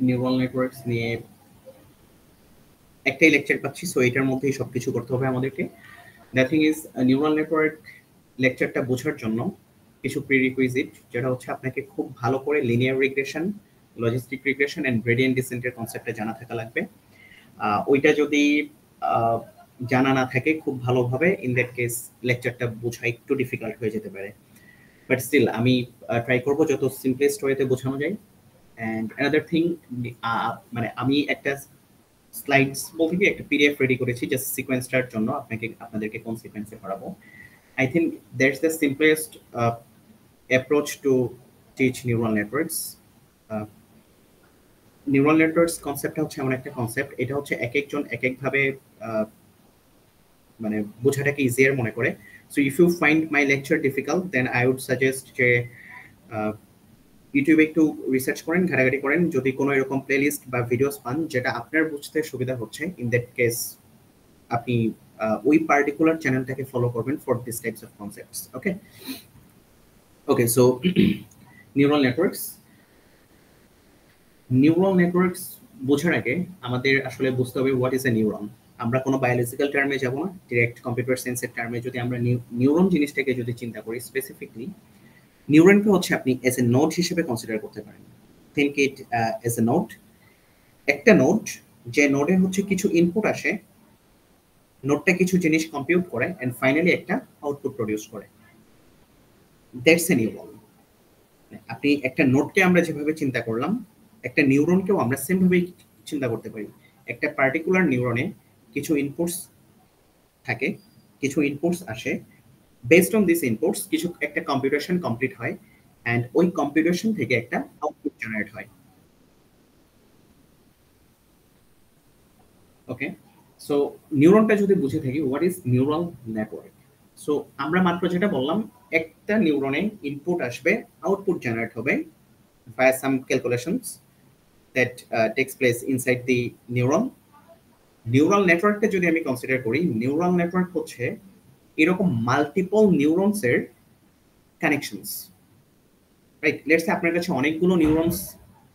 Neural networks নিয়ে একটাই lecture পাচ্ছি, সো এটার মধ্যেই সবকিছু করতে হবে আমাদেরকে। The thing is neural network লেকচারটা বোঝার জন্য কিছু প্রিরিকুইজিট, যেটা হচ্ছে আপনাকে খুব ভালো করে linear regression, logistic regression and gradient ডিসেন্টের কনসেপ্টটা জানা থাকা লাগবে। ওইটা যদি জানা না থাকে খুব ভালোভাবে, ইন দ্যাট কেস লেকচারটা বোঝা একটু ডিফিকাল্ট হয়ে যেতে পারে। বাট স্টিল আমি ট্রাই করবো যত সিম্পলেস্ট ওয়েতে বোঝানো যায়। অ্যান্ড অ্যানাদার থিং, মানে আমি একটা স্লাইডস বলতে কি একটা পিডিএফ রেডি করেছি জাস্ট সিকোয়েন্সটার জন্য, আপনাদেরকে কোন সিকোয়েন্সে পড়াবো। I think that's the simplest approach to teach neural networks. Neural networks কনসেপ্টটা হচ্ছে এমন একটা কনসেপ্ট, এটা হচ্ছে এক একজন এক একভাবে মানে বোঝাটাকে ইজিয়ার মনে করে। So if you find my lecture difficult then I would suggest যে ইউটিউবে একটু রিসার্চ করেন, ঘাটাঘাটি করেন, যদি কোনো এরকম প্লেলিস্ট বা ভিডিওস পান যেটা আপনার বুঝতে সুবিধা হচ্ছে, ইন দ্যাট কেস আপনি ওই পার্টিকুলার চ্যানেলটাকে ফলো করবেন for this types of concepts. Okay okay, so neural networks বোঝার আগে আমাদের আসলে বুঝতে হবে হোয়াট ইজ এ নিউরন। আমরা কোনো বায়োলজিক্যাল টার্মে যাব না, ডিরেক্ট কম্পিউটার সায়েন্সের টার্মে যদি আমরা নিউরন জিনিসটাকে যদি চিন্তা করি স্পেসিফিকলি, নিউরনকে হচ্ছে আপনি এজ এ নোড হিসেবে কনসিডার করতে পারেন। Think it as A node, একটা নোড, যে নোডে হচ্ছে কিছু ইনপুট আসে, নোডটা কিছু জিনিস কম্পিউট করে এন্ড ফাইনালি একটা আউটপুট প্রডিউস করে, দ্যাটস এ নিউরন। আপনি একটা নোডকে আমরা যেভাবে চিন্তা করলাম, একটা নিউরনকেও আমরা সেম ভাবেই চিন্তা করতে পারি। একটা পার্টিকুলার নিউরনে কিছু ইনপুটস থাকে, কিছু ইনপুটস আসে, বেসড অন দিস ইনপুটস কিছু একটা কম্পিউটেশন কমপ্লিট হয় এন্ড ওই কম্পিউটেশন থেকে একটা আউটপুট জেনারেট হয়। ওকে, সো নিউরনটা যদি বুঝে থাকি what is neural network, so আমরা মাত্র যেটা বললাম, একটা নিউরনে ইনপুট আসবে, আউটপুট জেনারেট হবে via some calculations that takes place inside the neuron. Neural নেটওয়ার্কটা যদি আমি কনসিডার করি, নিউরাল নেটওয়ার্ক হচ্ছে এরকম মাল্টিপল নিউরনসের কানেকশনস, রাইট? লেটস সে আপনার কাছে অনেকগুলো নিউরনস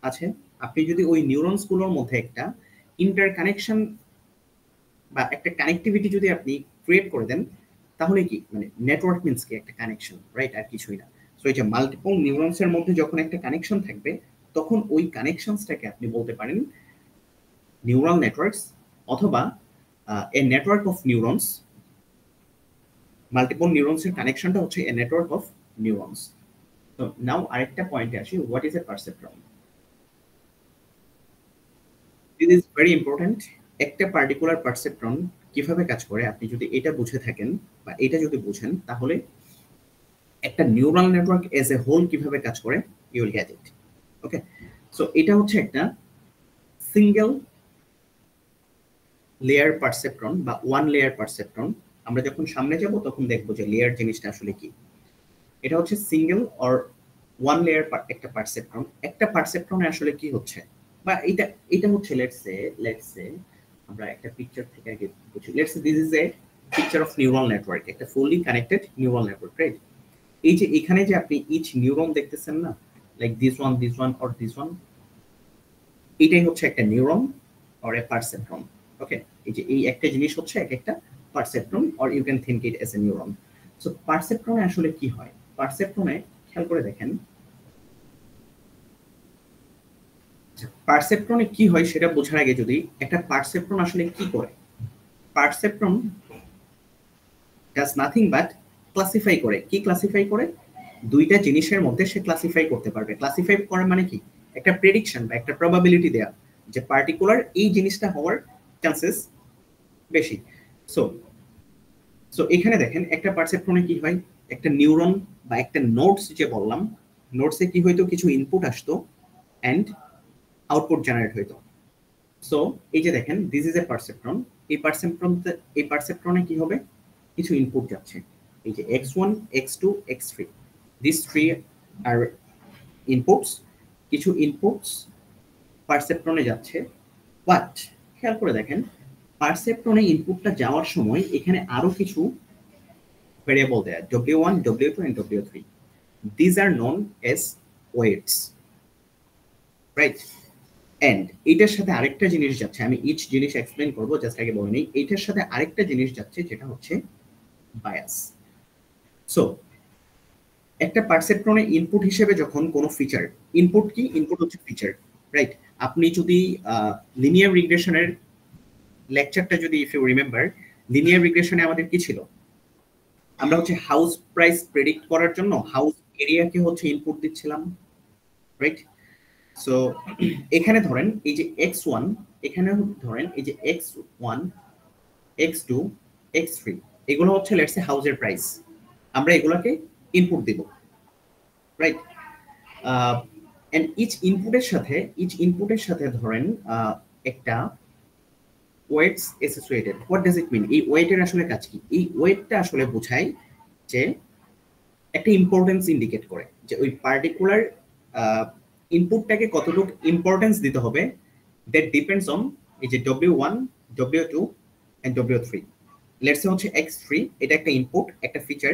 আছে, আপনি যদি ওই নিউরনস গুলোর মধ্যে একটা ইন্টার কানেকশন বা একটা কানেক্টিভিটি যদি আপনি ক্রিয়েট করে দেন, তাহলে কি মানে নেটওয়ার্ক মিন্স কি একটা কানেকশন, রাইট? আর কিছুই না। সো এই যে মাল্টিপল নিউরনসের মধ্যে যখন একটা কানেকশন থাকবে, তখন ওই কানেকশনসটাকে আপনি বলতে পারেন নিউরাল নেটওয়ার্কস, অথবা এ নেটওয়ার্ক অফ নিউরনস। মাল্টিপল নিউরনসের কানেকশনটা হচ্ছে এ নেটওয়ার্ক অফ নিউরনস। তো নাও আরেকটা পয়েন্টে আসি, what is a perceptron? This is very important. একটা পার্টিকুলার পারসেপ্ট্রন কিভাবে কাজ করে আপনি যদি এটা বুঝে থাকেন বা এটা যদি বুঝেন, তাহলে একটা neural network as a whole কিভাবে কাজ করে you will get it. Okay, so এটা হচ্ছে একটা সিঙ্গেল লেয়ার পারসেপ্ট্রন বা ওয়ান লেয়ার পারসেপ্ট্রন। আমরা যখন সামনে যাব তখন দেখবো যে লেয়ার জিনিসটা আসলে কি। এটা হচ্ছে সিঙ্গেল অর ওয়ান লেয়ার একটা পারসেপ্ট্রন। একটা পারসেপ্ট্রনে আসলে কি হচ্ছে, বা এটা হচ্ছে লেটস সে আমরা একটা পিকচার থেকে আগে বুঝি। Let's say this is a picture of neural network, একটা fully connected neural network, right? এই যে এখানে যে আপনি ইচ নিউরন দেখতেছেন না, like this one or this one, এটাই হচ্ছে একটা নিউরন অর এ পারসেপ্ট্রন। ওকে, এই যে এই একটা জিনিস হচ্ছে এক একটা perceptron, or you can think it as a neuron. So পারসেপ্ট্রনে আসলে কি হয়, পারসেপ্ট্রনে খেয়াল করে দেখেন, পারসেপ্ট্রনে কি হয় সেটা বোঝার আগে যদি একটা পারসেপ্ট্রন আসলে কি করে, perceptron does nothing but classify করে। কি ক্লাসিফাই করে? দুইটা জিনিসের মধ্যে সে ক্লাসিফাই করতে পারবে। ক্লাসিফাই করা মানে কি? একটা প্রেডিকশন বা একটা প্রবাবিলিটি দেয়া যে পার্টিকুলার এই জিনিসটা হওয়ার চান্সেস বেশি। সো সো এখানে দেখেন একটা পারসেপ্ট্রনে কি হয়, একটা নিউরন বা একটা নোডস যে বললাম, নোডসে কি হইতো, কিছু ইনপুট আসতো এন্ড আউটপুট জেনারেট হইতো। সো এই যে দেখেন দিস ইজ এ পারসেপ্ট্রন, এই পারসেপ্ট্রনে কি হবে, কিছু ইনপুট যাচ্ছে, এই যে x1 x2 x3, this three are inputs, কিছু ইনপুটস পারসেপ্ট্রনে যাচ্ছে। বাট খেয়াল করে দেখেন, পারসেপ্ট্রনে ইনপুটটা যাওয়ার সময় এখানে আরো কিছু ভেরিয়েবল দেয়া, w1 w2 and w3, these are known as weights, right? And এটার সাথে আরেকটা জিনিস যাচ্ছে, আমি ইচ জিনিস এক্সপ্লেন করবো, জাস্ট আগে বলে নেই। এটার সাথে আরেকটা জিনিস যাচ্ছে যেটা হচ্ছে বায়াস। সো একটা পারসেপট্রনে ইনপুট হিসেবে যখন কোনো ফিচার, ইনপুট কি, ইনপুট হচ্ছে ফিচার, রাইট? আপনি যদি লিনিয়ার রিগ্রেশনের লেকচারটা যদি ইফ ইউ রিমেম্বার, লিনিয়ার রিগ্রেশনে আমাদের কি ছিল, আমরা হচ্ছে হাউস প্রাইস প্রেডিক্ট করার জন্য হাউস এরিয়াকে হচ্ছে ইনপুট দিচ্ছিলাম, রাইট? সো এখানে ধরেন এই যে x1, এখানে ধরেন এই যে x1, x2, x3, এগুলো হচ্ছে লেটস সে হাউসের প্রাইস, আমরা এগুলোকে ইনপুট দিব, রাইট? এন্ড ইচ ইনপুটের সাথে ধরেন একটা weights associated. What does it mean? এই ওয়েটের আসলে কাজ কি? এই ওয়েটটা আসলে বোঝায় যে একটা ইম্পর্টেন্স ইন্ডিকেট করে যে ওই পার্টিকুলার ইনপুটটাকে কতটুকু ইম্পর্টেন্স দিতে হবে, দ্যাট ডিপেন্ডস অন এই যে W1, W2 and W3। Let's say হচ্ছে X3, এটা একটা ইনপুট, একটা ফিচার।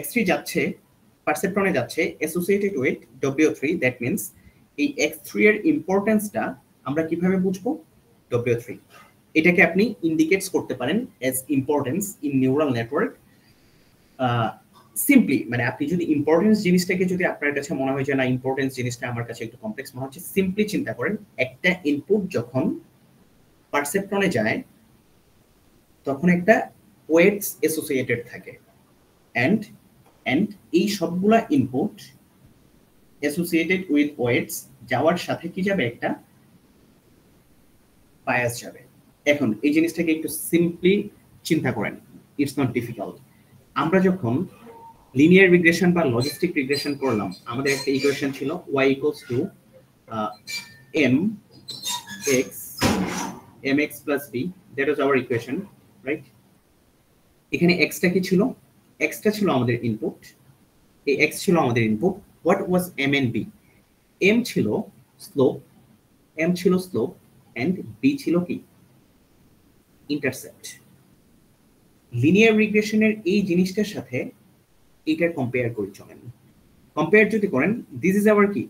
X3 যাচ্ছে পারসেপট্রনে যাচ্ছে associated with W3, that means এই X3 এর ইম্পর্টেন্সটা আমরা কিভাবে বুঝবো? W3 এটাকে আপনি ইন্ডিকেটস করতে পারেন as importance in neural network. Simply মানে আপনি যদি ইম্পর্টেন্স জিনিসটাকে যদি আপনার কাছে মনে হয় যে না ইম্পর্টেন্স জিনিসটা আমার কাছে একটু কমপ্লেক্স মনে হচ্ছে, সিম্পলি চিন্তা করেন একটা ইনপুট যখন পারসেপট্রনে যায় তখন একটা ওয়েটস অ্যাসোসিয়েটেড থাকে, এন্ড এই সবগুলা ইনপুট অ্যাসোসিয়েটেড উইথ ওয়েটস যাওয়ার সাথে কি যাবে? একটা বায়াস যাবে। এখন এই জিনিসটাকে একটু সিম্পলি চিন্তা করেন, ইটস নট ডিফিকাল্ট। আমরা যখন লিনিয়ার রিগ্রেশন বা লজিস্টিক রিগ্রেশন করলাম, আমাদের একটা ইকুয়েশন ছিল y equals to mx plus b, that was our equation, right? এখানে x টা কি ছিল? x টা ছিল আমাদের ইনপুট, এই x ছিল আমাদের input. What was m and b? m ছিল স্লোপ, এন্ড b ছিল কি? ইন্টারসেপ্ট। লিনিয়ার রিগ্রেশনের এই জিনিসটার সাথে এটা কম্পেয়ার করে চলেন। কম্পেয়ার যদি করেন, দিস ইজ আওয়ার কি,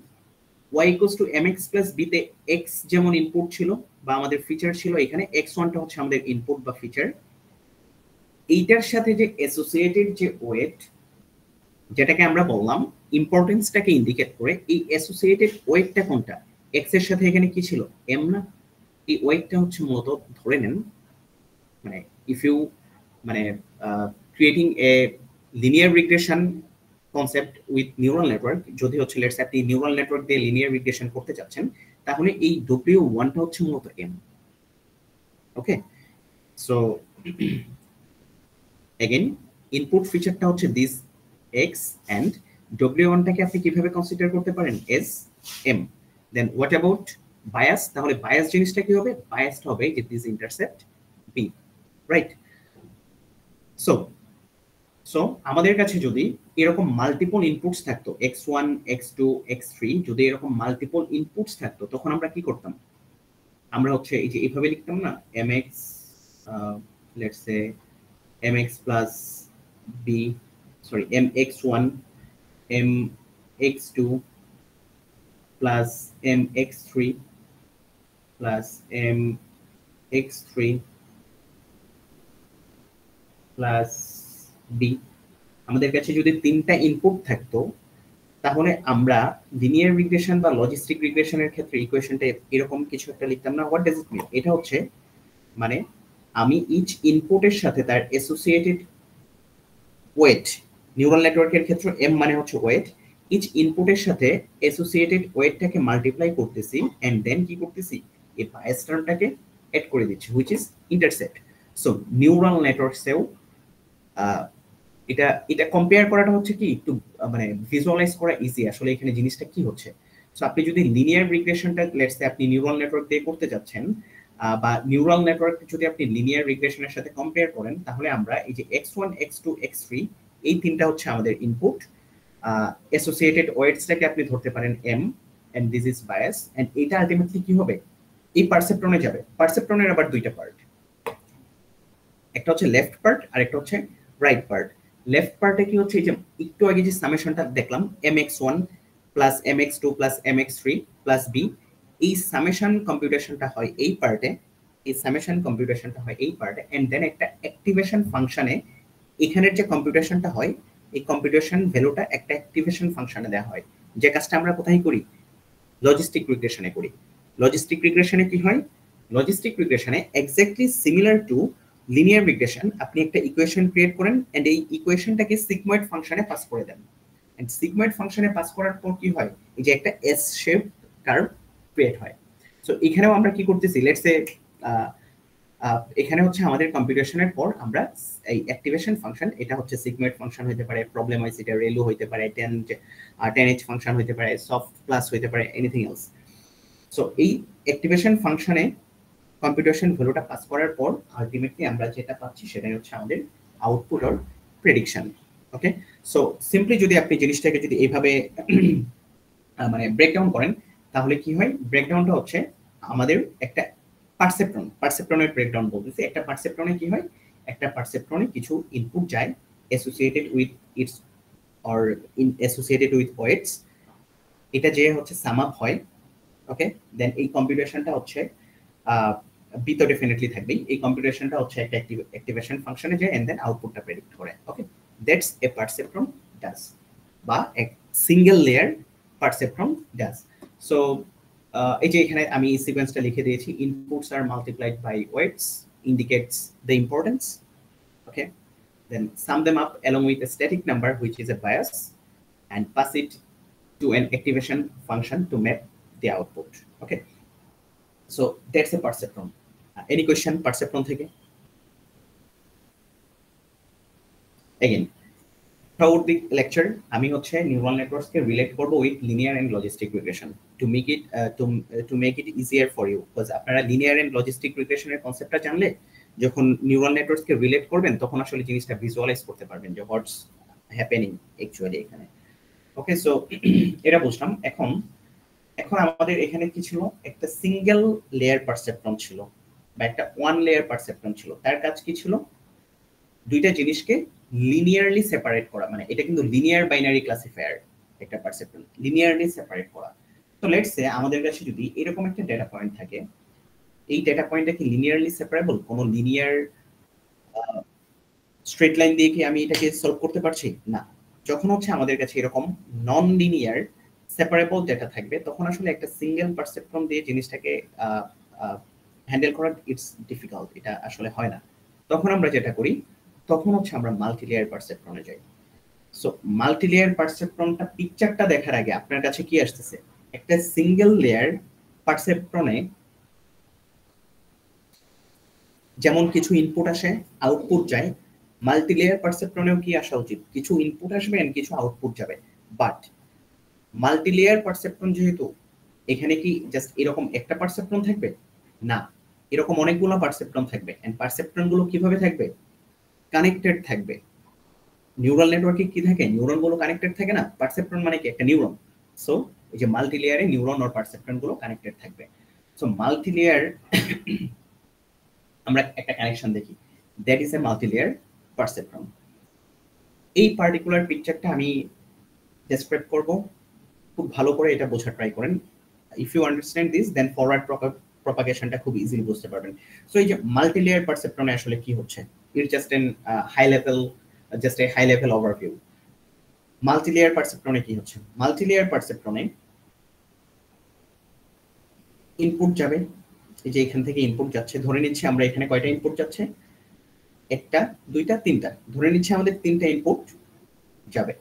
y equals to mx plus b তে x যেমন ইনপুট ছিল বা আমাদের ফিচার ছিল, এখানে x1 টা হচ্ছে আমাদের ইনপুট বা ফিচার। এইটার সাথে যে অ্যাসোসিয়েটেড যে ওয়েট, যেটাকে আমরা বললাম ইম্পর্টেন্সটাকে ইন্ডিকেট করে, এই অ্যাসোসিয়েটেড ওয়েটটা কোনটা? x এর সাথে এখানে কি ছিল? m না? এই ওয়েটটা হচ্ছে মূলত ধরে নেন মানে ইফ ইউ মানে creating a linear regression concept with neural network, যদি হচ্ছে লেটস আপনি নিউরাল নেটওয়ার্ক দিয়ে লিনিয়ার রিগ্রেশন করতে চাচ্ছেন, তাহলে এই W1 টা হচ্ছে মূলত m। ওকে, সো এগেইন ইনপুট ফিচারটা হচ্ছে দিস x, এন্ড W1 টাকে আপনি কিভাবে কনসিডার করতে পারেন? As m। Then what about bias? তাহলে বায়াস জিনিসটা কি হবে? বায়াসটা হবে যে this intercept b, right? So আমাদের কাছে যদি এরকম মাল্টিপল ইনপুটস থাকতো, x1, x2, x3, যদি এরকম মাল্টিপল ইনপুটস থাকতো, তখন আমরা কি করতাম? আমরা হচ্ছে এই যে এইভাবে লিখতাম না, mx let's say mx plus b, sorry mx1, mx2 plus mx3 plus mx3 plus b। আমাদের কাছে যদি তিনটা ইনপুট থাকতো, তাহলে আমরা লিনিয়ার রিগ্রেশন বা লজিস্টিক রিগ্রেশনের ক্ষেত্রে ইকুয়েশনটা এরকম কিছু একটা লিখতাম না? হোয়াট ডাজ ইট মিন? এটা হচ্ছে মানে আমি ইচ ইনপুটের সাথে তার অ্যাসোসিয়েটেড ওয়েট, নিউরাল নেটওয়ার্কের ক্ষেত্রে m মানে হচ্ছে ওয়েট, ইচ ইনপুটের সাথে অ্যাসোসিয়েটেড ওয়েটটাকে মাল্টিপ্লাই করতেছি, এন্ড দেন কি করতেছি? এই বায়াস টার্মটাকে এড করে দিচ্ছি, which is intercept. So neural নেটওয়ার্কসেও এটা কম্পেয়ার করাটা হচ্ছে কি একটু মানে ভিজুয়ালাইজ করা ইজি আসলে এখানে জিনিসটা কি হচ্ছে। সো আপনি যদি লিনিয়ার রিগ্রেশনটা লেটস সে আপনি নিউরাল নেটওয়ার্ক দিয়ে করতে যাচ্ছেন, বা নিউরাল নেটওয়ার্ক যদি আপনি লিনিয়ার রিগ্রেশনের সাথে কম্পেয়ার করেন, তাহলে আমরা এই যে x1, x2, x3 এই তিনটা হচ্ছে আমাদের ইনপুট, অ্যাসোসিয়েটেড ওয়েটসটাকে আপনি ধরতে পারেন m, and this is bias, and এটা আলটিমেটলি কি হবে? এই পারসেপ্ট্রনে যাবে। পারসেপ্ট্রনের আবার দুইটা পার্ট, একটা হচ্ছে লেফট পার্ট আর একটা হচ্ছে রাইট পার্ট। লেফট পার্টে কি হচ্ছে? এই যে একটু আগে যে সামেশনটা দেখলাম, mx1 plus mx2 plus mx3 plus b, এই সামেশন কম্পিউটেশনটা হয় এই পার্টে, এই সামেশন কম্পিউটেশনটা হয় এই পার্টে, এন্ড দেন একটা অ্যাক্টিভেশন ফাংশনে এখানের যে কম্পিউটেশনটা হয় এই কম্পিউটেশন ভ্যালুটা একটা অ্যাক্টিভেশন ফাংশনে দেওয়া হয়, যে কাজটা আমরা কোথায় করি, লজিস্টিক রিগ্রেশনে করি। লজিস্টিক রিগ্রেশনে কি হয়, লজিস্টিক রিগ্রেশনে exactly similar to linear regression, আপনি একটা ইকুয়েশন ক্রিয়েট করেন এন্ড এই ইকুয়েশনটাকে সিগময়েড ফাংশনে পাস করে দেন, এন্ড সিগময়েড ফাংশনে পাস করার পর কি হয়, এই যে একটা এস শেপ কার্ভ ক্রিয়েট হয়। সো এখানেও আমরা কি করতেছি, লেটস সে এখানে হচ্ছে আমাদের কম্পিউটেশনের পর আমরা এই অ্যাক্টিভেশন ফাংশন, এটা হচ্ছে সিগময়েড ফাংশন হতে পারে, প্রবলেম হয় সেটা রেলু হতে পারে, 10h ফাংশন হতে পারে, সফট প্লাস হতে পারে, এনিথিং এলস। সো এই অ্যাক্টিভেশন ফাংশনে কম্পিউটেশন ভ্যালুটা পাস করার পর আলটিমেটলি আমরা যেটা পাচ্ছি সেটাই হচ্ছে আমাদের output or prediction. Okay, so simply যদি আপনি জিনিসটাকে যদি এইভাবে মানে ব্রেকডাউন করেন তাহলে কি হয়, ব্রেকডাউনটা হচ্ছে আমাদের একটা পারসেপ্ট্রনের ব্রেকডাউন বলতেছি। একটা পারসেপ্ট্রনে কি হয়, একটা পারসেপ্ট্রনে কিছু ইনপুট যায় associated with its or associated with weights, এটা যে হচ্ছে সাম আপ হয়। ওকে, দেন এই কম্পিউটেশনটা হচ্ছে বি তো ডেফিনেটলি থাকবেই, এই কম্পিউটেশনটা হচ্ছে একটা অ্যাক্টিভেশন ফাংশনে যায় এন্ড দেন আউটপুটটা প্রেডিক্ট করে। ওকে, দ্যাটস এ পারসেপ্ট্রন ডাজ, বা এক single layer perceptron does. So এই যে এখানে আমি সিকোয়েন্সটা লিখে দিয়েছি, inputs are multiplied by weights indicates the importance. Okay, then sum them up along with a static number which is a bias and pass it to an activation function to map the output. Okay, so that's a perceptron. Any question perceptron থেকে? Again, throughout the lecture আমি হচ্ছে neural networks কে relate করব with linear and logistic regression to make it to make it easier for you, because আপনারা linear and logistic রিগ্রেশনের কনসেপ্টটা জানলে যখন নিউরাল নেটওয়ার্কস কে রিলেট করবেন তখন আসলে জিনিসটা ভিজুয়ালাইজ করতে পারবেন যে হোয়াটস হ্যাপেনিং অ্যাকচুয়ালি এখানে। ওকে, সো এটা বুঝলাম। এখন আমাদের এখানে কি ছিল, একটা সিঙ্গেল লেয়ার পারসেপ্ট্রন ছিল বা একটা ওয়ান লেয়ার পারসেপ্ট্রন ছিল। তার কাজ কি ছিল, দুইটা জিনিসকে লিনিয়ারলি সেপারেট করা, মানে এটা কিন্তু লিনিয়ার বাইনারি ক্লাসিফায়ার, একটা পারসেপ্ট্রন লিনিয়ারলি সেপারেট করা। তো লেটস সে আমাদের কাছে যদি এরকম একটা ডেটা পয়েন্ট থাকে, এই ডেটা পয়েন্টটা কি লিনিয়ারলি সেপারেবল, কোনো লিনিয়ার স্ট্রেট লাইন দিয়ে কি আমি এটাকে সলভ করতে পারছি না। যখন হচ্ছে আমাদের কাছে এরকম নন লিনিয়ার সেপারেবল ডেটা থাকবে তখন আসলে একটা সিঙ্গেল পারসেপ্ট্রন দিয়ে জিনিসটাকে হ্যান্ডেল করা ইটস ডিফিকাল্ট, এটা আসলে হয় না। তখন আমরা যেটা করি, তখন হচ্ছে আমরা মাল্টিলেয়ার পারসেপ্ট্রনে যাই। সো মাল্টিলেয়ার পারসেপ্ট্রনটা পিকচারটা দেখার আগে আপনার কাছে কি আসতেছে, একটা সিঙ্গেল লেয়ার পারসেপ্ট্রনে যেমন কিছু ইনপুট আসে আউটপুট যায়, মাল্টিলেয়ার পারসেপ্ট্রনেও কি আসা উচিত, কিছু ইনপুট আসবে এন্ড কিছু আউটপুট যাবে। বাট মাল্টিলেয়ার পারসেপ্ট্রন যেহেতু, এখানে কি জাস্ট এরকম একটা পারসেপ্ট্রন থাকবে না, এরকম অনেকগুলো পারসেপ্ট্রন থাকবে এন্ড পারসেপ্ট্রন গুলো কিভাবে থাকবে, কানেক্টেড থাকবে। নিউরাল নেটওয়ার্কে কি থাকে, নিউরন গুলো কানেক্টেড থাকে না, পারসেপ্ট্রন মানে কি একটা নিউরন। সো এই যে মাল্টিলেয়ারে নিউরন আর পারসেপ্ট্রন গুলো কানেক্টেড থাকবে। সো মাল্টিলেয়ার আমরা একটা কানেকশন দেখি, that is a multilayer perceptron. এই পার্টিকুলার পিকচারটা আমি ডেসক্রাইব করব, খুব ভালো করে এটা বোঝার ট্রাই করেন। If you understand this then forward প্রপাগেশনটা খুব ইজিলি বুঝতে পারবেন। সো এই যে মাল্টিলেয়ার পারসেপ্ট্রনে আসলে কি হচ্ছে, it's just an high level overview. Multilayer পারসেপ্ট্রনে কি হচ্ছে, মাল্টিলেয়ার পারসেপ্ট্রনে ইনপুট যাবে, এই যে এখান থেকে ইনপুট যাচ্ছে, ধরে নিচ্ছি আমরা এখানে কয়টা ইনপুট যাচ্ছে, একটা দুইটা তিনটা, ধরে নিচ্ছি আমাদের তিনটা ইনপুট যাবে।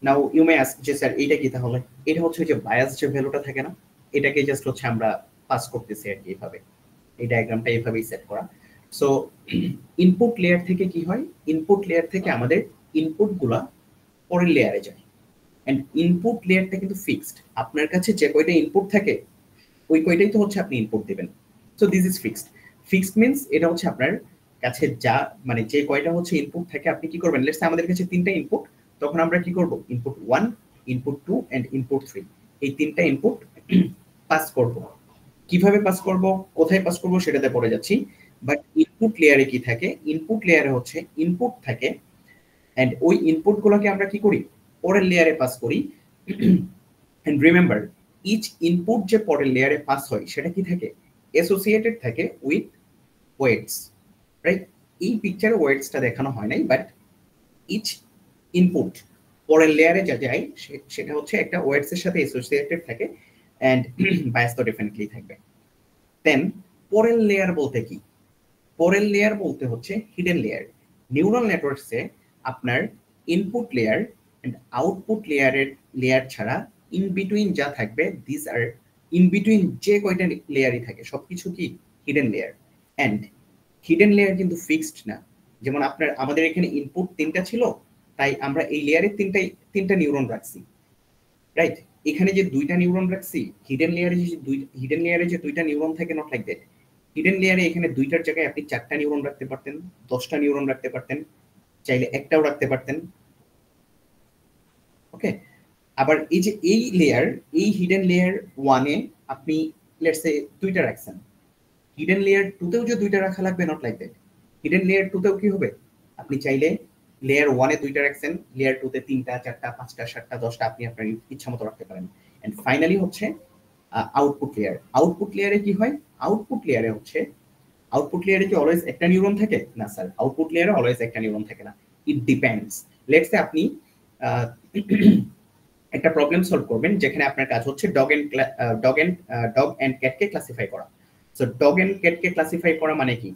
নাও ইউ মে আস্ক যে স্যার এইটা কি, তাহলে এটা হচ্ছে যে বায়াস যে ভ্যালুটা থাকে না, এটাকে জাস্ট হচ্ছে আমরা পাস করতেছি আর কি, এইভাবে এই ডায়াগ্রামটা এইভাবেই সেট করা। সো ইনপুট লেয়ার থেকে কি হয়, ইনপুট লেয়ার থেকে আমাদের ইনপুট গুলা পরের লেয়ারে যায় এন্ড ইনপুট লেয়ারটা কিন্তু ফিক্সড, আপনার কাছে যে কয়টা ইনপুট থাকে ওই কয়টাই তো হচ্ছে আপনি ইনপুট দিবেন। So this is fixed. Fixed means এটা হচ্ছে আপনার কাছে যা মানে যে কয়টা হচ্ছে ইনপুট থাকে আপনি কি করবেন, লেটস সে আমাদের কাছে তিনটা ইনপুট, তখন আমরা কি করব, ইনপুট 1, ইনপুট 2 এন্ড ইনপুট 3, এই তিনটা ইনপুট পাস করব। কিভাবে পাস করব, কোথায় পাস করব সেটাতে পড়ে যাচ্ছি, বাট ইনপুট লেয়ারে কি থাকে, ইনপুট লেয়ারে হচ্ছে ইনপুট থাকে এন্ড ওই ইনপুট গুলোকে আমরা কি করি, পরের লেয়ারে পাস করি। এন্ড রিমেম্বার ইচ ইনপুট যে পরের লেয়ারে পাস হয় সেটা কি থাকে, অ্যাসোসিয়েটেড থাকে উইথ ওয়েটস, রাইট? এই পিকচারে ওয়েটসটা দেখানো হয় নাই, বাট ইচ ইনপুট পরের লেয়ারে যা যায় সেটা হচ্ছে একটা ওয়েটস এর সাথে অ্যাসোসিয়েটেড থাকে, এন্ড বায়াস তো ডেফিনেটলি থাকবে। দেন পরের লেয়ার বলতে কি? পরের লেয়ার বলতে হচ্ছে হিডেন লেয়ার। নিউরাল নেটওয়ার্কসে আপনার input layer and output layer ছাড়া ইন বিটুইন যা থাকবে, দিস আর ইন বিটুইন যে কয়টা লেয়ারই থাকে সবকিছু কি hidden layer. And hidden layer কিন্তু ফিক্সড না। যেমন আমাদের এখানে ইনপুট 3টা ছিল, তাই আমরা এই লেয়ারে তিনটা নিউরন রাখছি, রাইট? এখানে যে 2টা নিউরন রাখছি, হিডেন লেয়ারে যে 2টা নিউরন থাকে, নট লাইক দ্যাট। হিডেন লেয়ারে এখানে 2টার জায়গায় আপনি 4টা নিউরন রাখতে পারতেন, 10টা নিউরন রাখতে পারতেন, চাইলে একটাও রাখতে পারতেন। ওকে, আবার এই যে এই লেয়ার, এই হিডেন লেয়ার 1-এ আপনি লেটস সে 2টা রাখছেন, হিডেন লেয়ার 2-তেও যে 2টা রাখা লাগবে, not like that. Hidden layer 2-তেও কি হবে, আপনি চাইলে লেয়ার 1-এ 2টা রাখছেন, লেয়ার 2-তে 3টা, 4টা, 5টা, 7টা, 10টা আপনি আপনার ইচ্ছা মতো রাখতে পারেন। এন্ড ফাইনালি হচ্ছে আউটপুট লেয়ার। আউটপুট লেয়ারে কি হয়? আউটপুট লেয়ারে কি অলওয়েজ একটা নিউরন থাকে? না স্যার, আউটপুট লেয়ারে অলওয়েজ একটা নিউরন থাকে না। It depends. লেটস সে আপনি একটা প্রবলেম সলভ করবেন যেখানে আপনার কাজ হচ্ছে ডগ এন্ড ক্যাটকে ক্লাসিফাই করা। সো ডগ এন্ড ক্যাটকে ক্লাসিফাই করা মানে কি?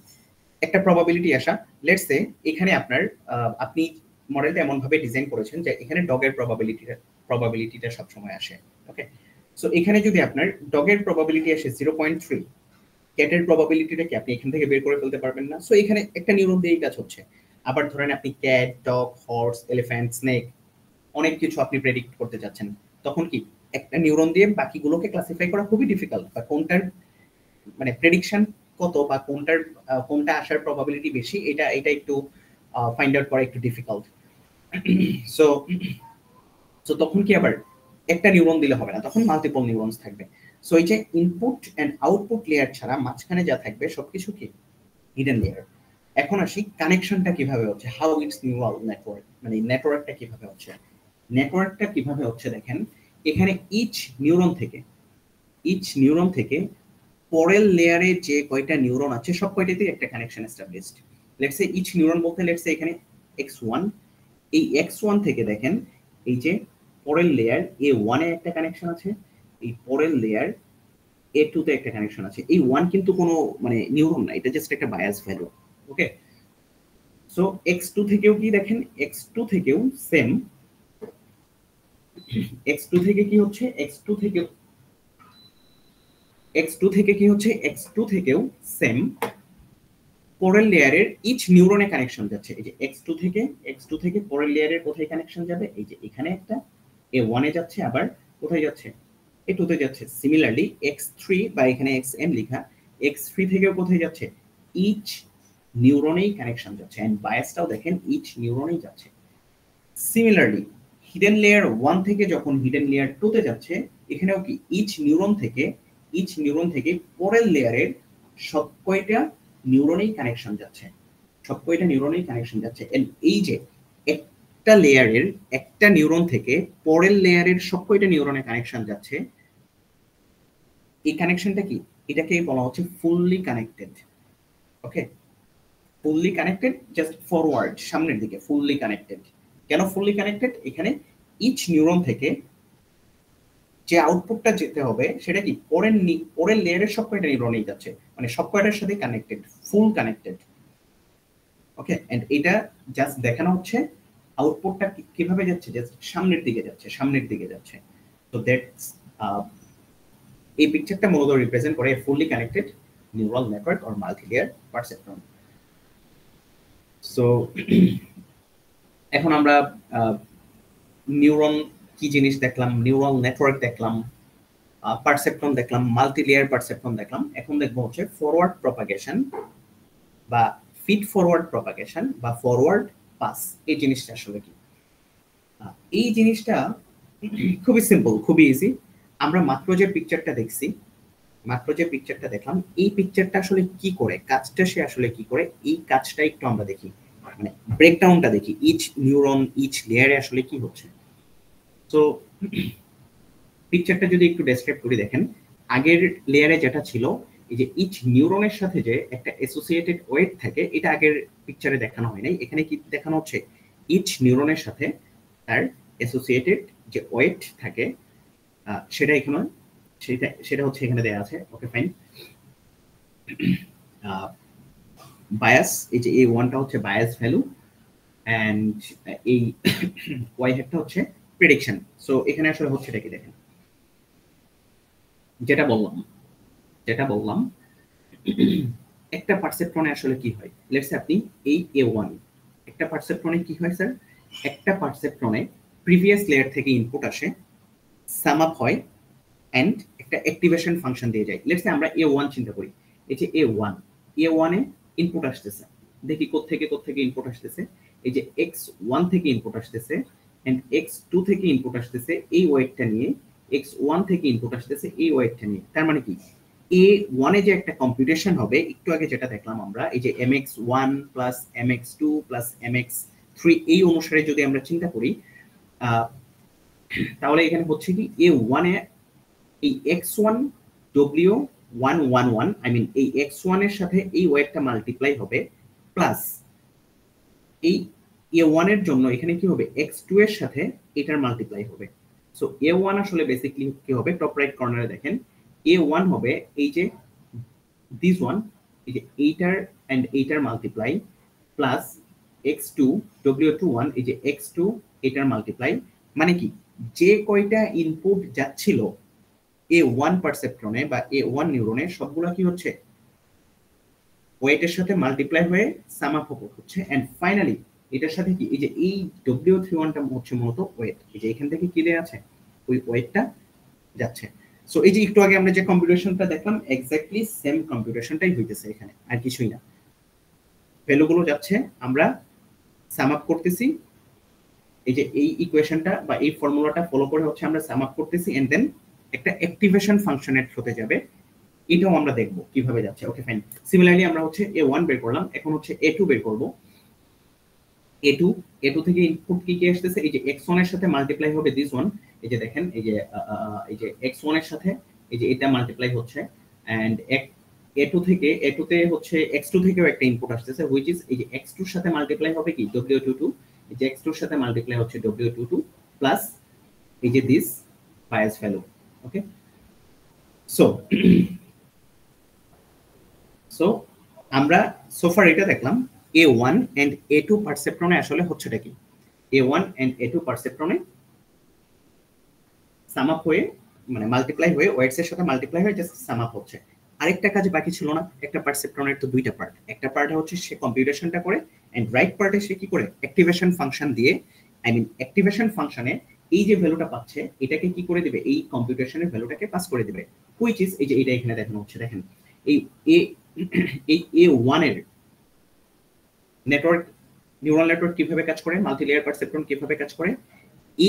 একটা প্রবাবিলিটি আসা। লেটস সে এখানে আপনি মডেলটা এমন ভাবে ডিজাইন করেছেন যে এখানে ডগের প্রবাবিলিটিটা সব সময় আসে। ওকে, সো এখানে যদি আপনার ডগের প্রবাবিলিটি আসে 0.3, ক্যাটের প্রবাবিলিটিটা কি আপনি এখান থেকে বের করে ফেলতে পারবেন না। সো এখানে একটা নিউরন দিয়েই কাজ হচ্ছে। আবার ধরেন আপনি cat, dog, horse, elephant, snake অনেক কিছু আপনি প্রেডিক্ট করতে যাচ্ছেন, তখন কি একটা নিউরন দিয়ে বাকিগুলোকে ক্লাসিফাই করা খুবই ডিফিকাল্ট, বা কোনটার মানে প্রেডিকশন কত বা কোনটা আসার প্রবাবিলিটি বেশি, এটা একটু ফাইন্ড আউট করা একটু ডিফিকাল্ট। সো তখন কি আবার একটা নিউরন দিলে হবে না, তখন মাল্টিপল নিউরনস থাকবে। সো এই যে ইনপুট এন্ড আউটপুট লেয়ার ছাড়া মাঝখানে যা থাকবে সবকিছু কি হিডেন লেয়ার। এখন আসি কানেকশনটা কিভাবে হচ্ছে, হাউ ইটস নিউরাল নেটওয়ার্ক, মানে নেটওয়ার্কটা কিভাবে হচ্ছে। দেখেন এখানে ইচ নিউরন থেকে পরের লেয়ারে যে কয়টা নিউরন আছে সব কয়টাতেই একটা connection established. Let's say each neuron বলতে লেটস সে এখানে x1, এই x1 থেকে দেখেন এই যে পরের লেয়ার a1 এ একটা কানেকশন আছে, এই পরের লেয়ার a2 তে একটা কানেকশন আছে। এই 1 কিন্তু কোনো মানে নিউরন না, এটা জাস্ট একটা বায়াস ভ্যালু। ওকে, সো x2 থেকেও কি দেখেন, x2 থেকেও সেম, x2 থেকে কি হচ্ছে, x2 থেকেও সেম পরের লেয়ারের ইচ নিউরনে কানেকশন যাচ্ছে। এই যে x2 থেকে পরের লেয়ারের কোথায় কানেকশন যাবে, এই যে এখানে একটা a1 এ যাচ্ছে, আবার কোথায় যাচ্ছে, a2 তে যাচ্ছে। সিমিলারলি x3 বা এখানে xn লেখা, x3 থেকেও কোথায় যাচ্ছে, ইচ নিউরনেই কানেকশন যাচ্ছে, এন্ড বায়াসটাও দেখেন ইচ নিউরনেই যাচ্ছে। সিমিলারলি হিডেন লেয়ার 1 থেকে যখন হিডেন লেয়ার 2 তে যাচ্ছে, এখানেও কি ইচ নিউরন থেকে পরের লেয়ারের সব কয়টা নিউরনেই কানেকশন যাচ্ছে, এই যে একটা নিউরন থেকে পরের লেয়ারের সব কয়টা নিউরনে কানেকশন যাচ্ছে, এই কানেকশনটা কি, এটাকে বলা হচ্ছে ফুললি কানেক্টেড। ওকে, ফুললি কানেক্টেড, জাস্ট ফরওয়ার্ড, সামনের দিকে ফুললি কানেক্টেড। কেন ফুললি কানেক্টেড? এখানে ইচ নিউরন থেকে যে আউটপুটটা যেতে হবে সেটা কি পরের লেয়ারের সব কয়টা নিউরনেই যাচ্ছে, মানে সব কয়টার সাথে connected, full connected. Okay, and এটা জাস্ট দেখানো হচ্ছে আউটপুটটা কিভাবে যাচ্ছে, জাস্ট সামনের দিকে যাচ্ছে। তো দ্যাটস এই পিকচারটা মূলত রিপ্রেজেন্ট করে fully connected neural network or multilayer perceptron. So এখন আমরা নিউরন কি জিনিস দেখলাম, নিউরাল নেটওয়ার্ক দেখলাম, পারসেপট্রন দেখলাম, মাল্টিলেয়ার পারসেপট্রন দেখলাম। এখন দেখবো হচ্ছে ফরওয়ার্ড প্রপাগেশন বা ফিড ফরওয়ার্ড প্রপাগেশন বা ফরওয়ার্ড পাস। এই জিনিসটা আসলে কি? এই জিনিসটা খুবই সিম্পল, খুবই ইজি। আমরা মাত্র যে পিকচারটা দেখলাম, এই পিকচারটা আসলে কি করে, কাজটা সে আসলে কি করে, এই কাজটা একটু আমরা দেখি, মানে ব্রেকডাউনটা দেখি, ইচ নিউরন ইচ লেয়ারে আসলে কি হচ্ছে। তো পিকচারটা যদি একটু ডেসক্রাইব করি, দেখেন আগের লেয়ারে যেটা ছিল এই যে ইচ নিউরনের সাথে যে একটা অ্যাসোসিয়েটেড ওয়েট থাকে, এটা আগের পিকচারে দেখানো হয় নাই। এখানে কি দেখানো হচ্ছে, ইচ নিউরনের সাথে তার অ্যাসোসিয়েটেড যে ওয়েট থাকে সেটা এখানে সেটা হচ্ছে এখানে দেয়া আছে। Okay fine. বায়াস, এই যে এই ওয়ানটা হচ্ছে বায়াস ভ্যালু অ্যান্ড এই ওয়াই হেডটা হচ্ছে প্রেডিকশন। সো এখানে আসলে হচ্ছে এটা কি দেখেন, যেটা বললাম একটা পারসেপট্রনে আসলে কি হয়, লেটস সে আপনি এই A1 একটা পারসেপট্রনে কি হয় স্যার, একটা পারসেপট্রনে প্রিভিয়াস লেয়ার থেকে ইনপুট আসে, সাম আপ হয় এন্ড একটা অ্যাক্টিভেশন ফাংশন দিয়ে যায়। লেটস সে আমরা A1 চিন্তা করি, এই যে A1 এ ইনপুট আসতেছে, দেখি কোত্থেকে ইনপুট আসতেছে, এই যে X1 থেকে ইনপুট আসতেছে এন্ড X2 থেকে ইনপুট আসতেছে এই ওয়েটটা নিয়ে, X1 থেকে ইনপুট আসতেছে এই ওয়েটটা নিয়ে। তার মানে কি A1 এ যে একটা কম্পিউটেশন হবে, একটু আগে যেটা দেখলাম আমরা, এই যে MX1 plus MX2 plus MX3 এই অনুসারে যদি আমরা চিন্তা করি, তাহলে এখানে হচ্ছে কি A1 এ এই X1 W111 আই মিন এই X1 এর সাথে এই ওয়েটটা মাল্টিপ্লাই হবে প্লাস এই A1 এর জন্য এখানে কি হবে, X2 এর সাথে এটার মাল্টিপ্লাই হবে। সো A1 আসলে বেসিক্যালি কি হবে, টপ রাইট কর্নারে দেখেন A1 হবে এই যে দিস ওয়ান, এই যে এইটার এন্ড এইটার মাল্টিপ্লাই প্লাস X2 W21 এই যে X2 এটার মাল্টিপ্লাই। মানে কি যে কয়টা ইনপুট যাচ্ছিল A1 পারসেপট্রনে বা A1 নিউরনে, সবগুলা কি হচ্ছে ওয়েটের সাথে মাল্টিপ্লাই হয়ে সাম আপ হচ্ছে এন্ড ফাইনালি এটার সাথে কি এই যে এই W31টা হচ্ছে মূলত ওয়েট, এই যে এখান থেকে কি দেয়া আছে ওই ওয়েটটা যাচ্ছে। সো এই যে একটু আগে আমরা যে কম্পিউটেশনটা দেখলাম এক্স্যাক্টলি সেম কম্পিউটেশনটাই হইতেছে এখানে, আর কিছুই না। ভ্যালুগুলো যাচ্ছে, আমরা সাম আপ করতেছি, এই যে এই ইকুয়েশনটা বা এই ফর্মুলাটা ফলো করে হচ্ছে আমরা সাম আপ করতেছি এন্ড দেন একটা অ্যাক্টিভেশন ফাংশনের থ্রুতে যাবে, এটাও আমরা দেখবো কিভাবে যাচ্ছে। Okay fine. সিমিলারলি আমরা হচ্ছে A1 বের করলাম, এখন হচ্ছে A2 বের করব। A2 থেকে ইনপুট কি আসতেছে, এই যে X1 এর সাথে মাল্টিপ্লাই হবে দিস ওয়ান, এই যে দেখেন এই যে X1 এর সাথে এই যে এটা মাল্টিপ্লাই হচ্ছে এন্ড A2 তে হচ্ছে X2 থেকেও একটা ইনপুট আসতেছে হুইচ ইজ এই যে X2 এর সাথে মাল্টিপ্লাই হবে কি W22, এই যে X2 এর সাথে মাল্টিপ্লাই হচ্ছে W22 প্লাস এই যে this bias value. Okay, so আমরা সোফার এটা দেখলাম A1 এন্ড A2 পারসেপট্রনে আসলে হচ্ছেটা কি, A1 and A2 পারসেপট্রনে sum up হয়ে মানে মাল্টিপ্লাই হয়ে ওয়েটস এর সাথে মাল্টিপ্লাই হয়ে জাস্ট সাম আপ হচ্ছে। আরেকটা কাজ বাকি ছিল না, একটা পারসেপট্রনের তো দুইটা পার্ট, একটা পার্ট হচ্ছে সে কম্পিউটেশনটা করে এন্ড রাইট পার্টে সে কি করে অ্যাক্টিভেশন ফাংশন দিয়ে, আই মিন অ্যাক্টিভেশন ফাংশনে এই যে ভ্যালুটা পাচ্ছে এটাকে কি করে দিবে, এই কম্পিউটেশনের ভ্যালুটাকে পাস করে দিবে হুইচ ইজ এই যে এটা এখানে দেখানো হচ্ছে। দেখেন এই A1 এর নেটওয়ার্ক, নিউরাল নেটওয়ার্ক কিভাবে কাজ করে, মাল্টি লেয়ার পারসেপট্রন কিভাবে কাজ করে,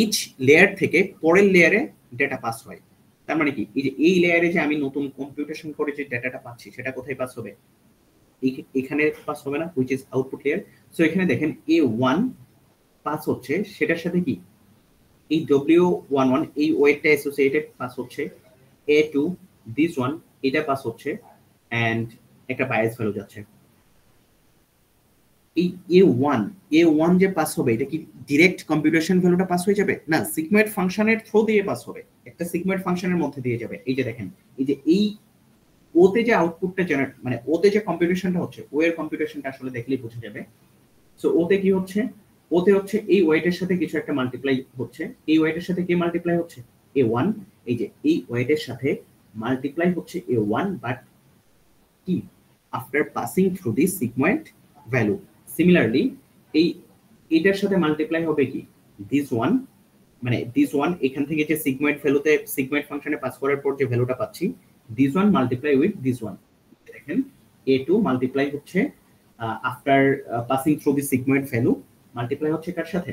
ইচ লেয়ার থেকে পরের লেয়ারে ডেটা পাস হয়। তার মানে কি এই যে এই লেয়ারে যে আমি নতুন কম্পিউটেশন করে যে ডেটাটা পাচ্ছি সেটা কোথায় পাস হবে, এখানে পাস হবে না which is output layer. So এখানে দেখেন A1 পাস হচ্ছে, সেটার সাথে কি এই W11 এই ওয়েটটা অ্যাসোসিয়েটেড পাস হচ্ছে, A2 দিস ওয়ান এটা পাস হচ্ছে এন্ড একটা বায়াস ভ্যালু যাচ্ছে। এই A1 যে পাস হবে এটা কি ডাইরেক্ট কম্পিউটেশন ভ্যালুটা পাস হয়ে যাবে না, সিগময়েড ফাংশনের থ্রু দিয়ে পাস হবে, একটা সিগময়েড ফাংশনের মধ্যে দিয়ে যাবে। এই যে দেখেন এই যে এই ওতে যে আউটপুটটা জেনারেট মানে ওতে যে কম্পিউটেশনটা হচ্ছে, ও এর কম্পিউটেশনটা আসলে দেখলেই বোঝা যাবে। সো ওতে কি হচ্ছে, ওতে হচ্ছে এই ওয়েটের সাথে কিছু একটা মাল্টিপ্লাই হচ্ছে, এই ওয়েটের সাথে কি মাল্টিপ্লাই হচ্ছে A1, এই যে এই ওয়েটের সাথে মাল্টিপ্লাই হচ্ছে A1 বাট কি after passing through this sigmoid value. Similarly এই এটার সাথে মাল্টিপ্লাই হবে কি দিস ওয়ান, মানে দিস ওয়ান এখান থেকে যে সিগময়েড ভ্যালুতে সিগময়েড ফাংশনে পাস করার পর যে ভ্যালুটা পাচ্ছি this one multiply with this one. দেখেন A2 মাল্টিপ্লাই হচ্ছে after passing through the sigmoid value, multiply হচ্ছে কার সাথে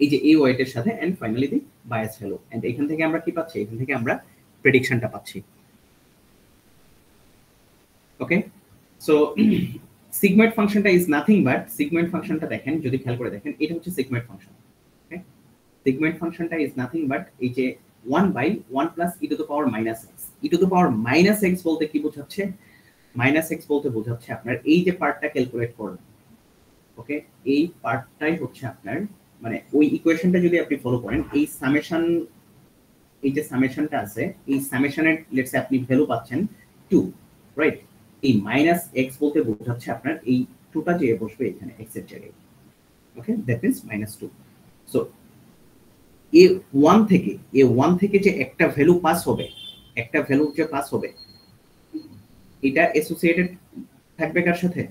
এই যে এই ওয়েটের সাথে and finally the bias value. And এখান থেকে আমরা কি পাচ্ছি, এখান থেকে আমরা প্রেডিকশনটা পাচ্ছি। ওকে, সো সিগময়েড ফাংশনটা ইজ নাথিং বাট, সিগময়েড ফাংশনটা দেখেন যদি খেয়াল করে দেখেন এটা হচ্ছে সিগময়েড ফাংশন। ওকে, সিগময়েড ফাংশনটা ইজ নাথিং বাট এই যে 1/1 plus E to the power minus x. E to the power minus x বলতে কি বোঝাচ্ছে? মাইনাস এক্স বলতে বোঝাচ্ছে আপনার এই যে পার্টটা ক্যালকুলেট করবেন, ওকে, এই পার্টটাই হচ্ছে আপনার মানে ওই ইকুয়েশনটা যদি আপনি ফলো করেন, এই সামেশন, এই যে সামেশনটা আছে, এই সামেশনের লেটস সে আপনি ভ্যালু পাচ্ছেন 2, রাইট? এই মাইনাস এক্স বলতে বোঝাচ্ছে আপনার এই 2টা যে বসবে এখানে এক্স এর জায়গায়, ওকে, দ্যাট মিন্স -2। সো এ1 থেকে যে একটা ভ্যালু পাস হবে, একটা ভ্যালু যে পাস হবে, এটা অ্যাসোসিয়েটেড থাকবে কার সাথে?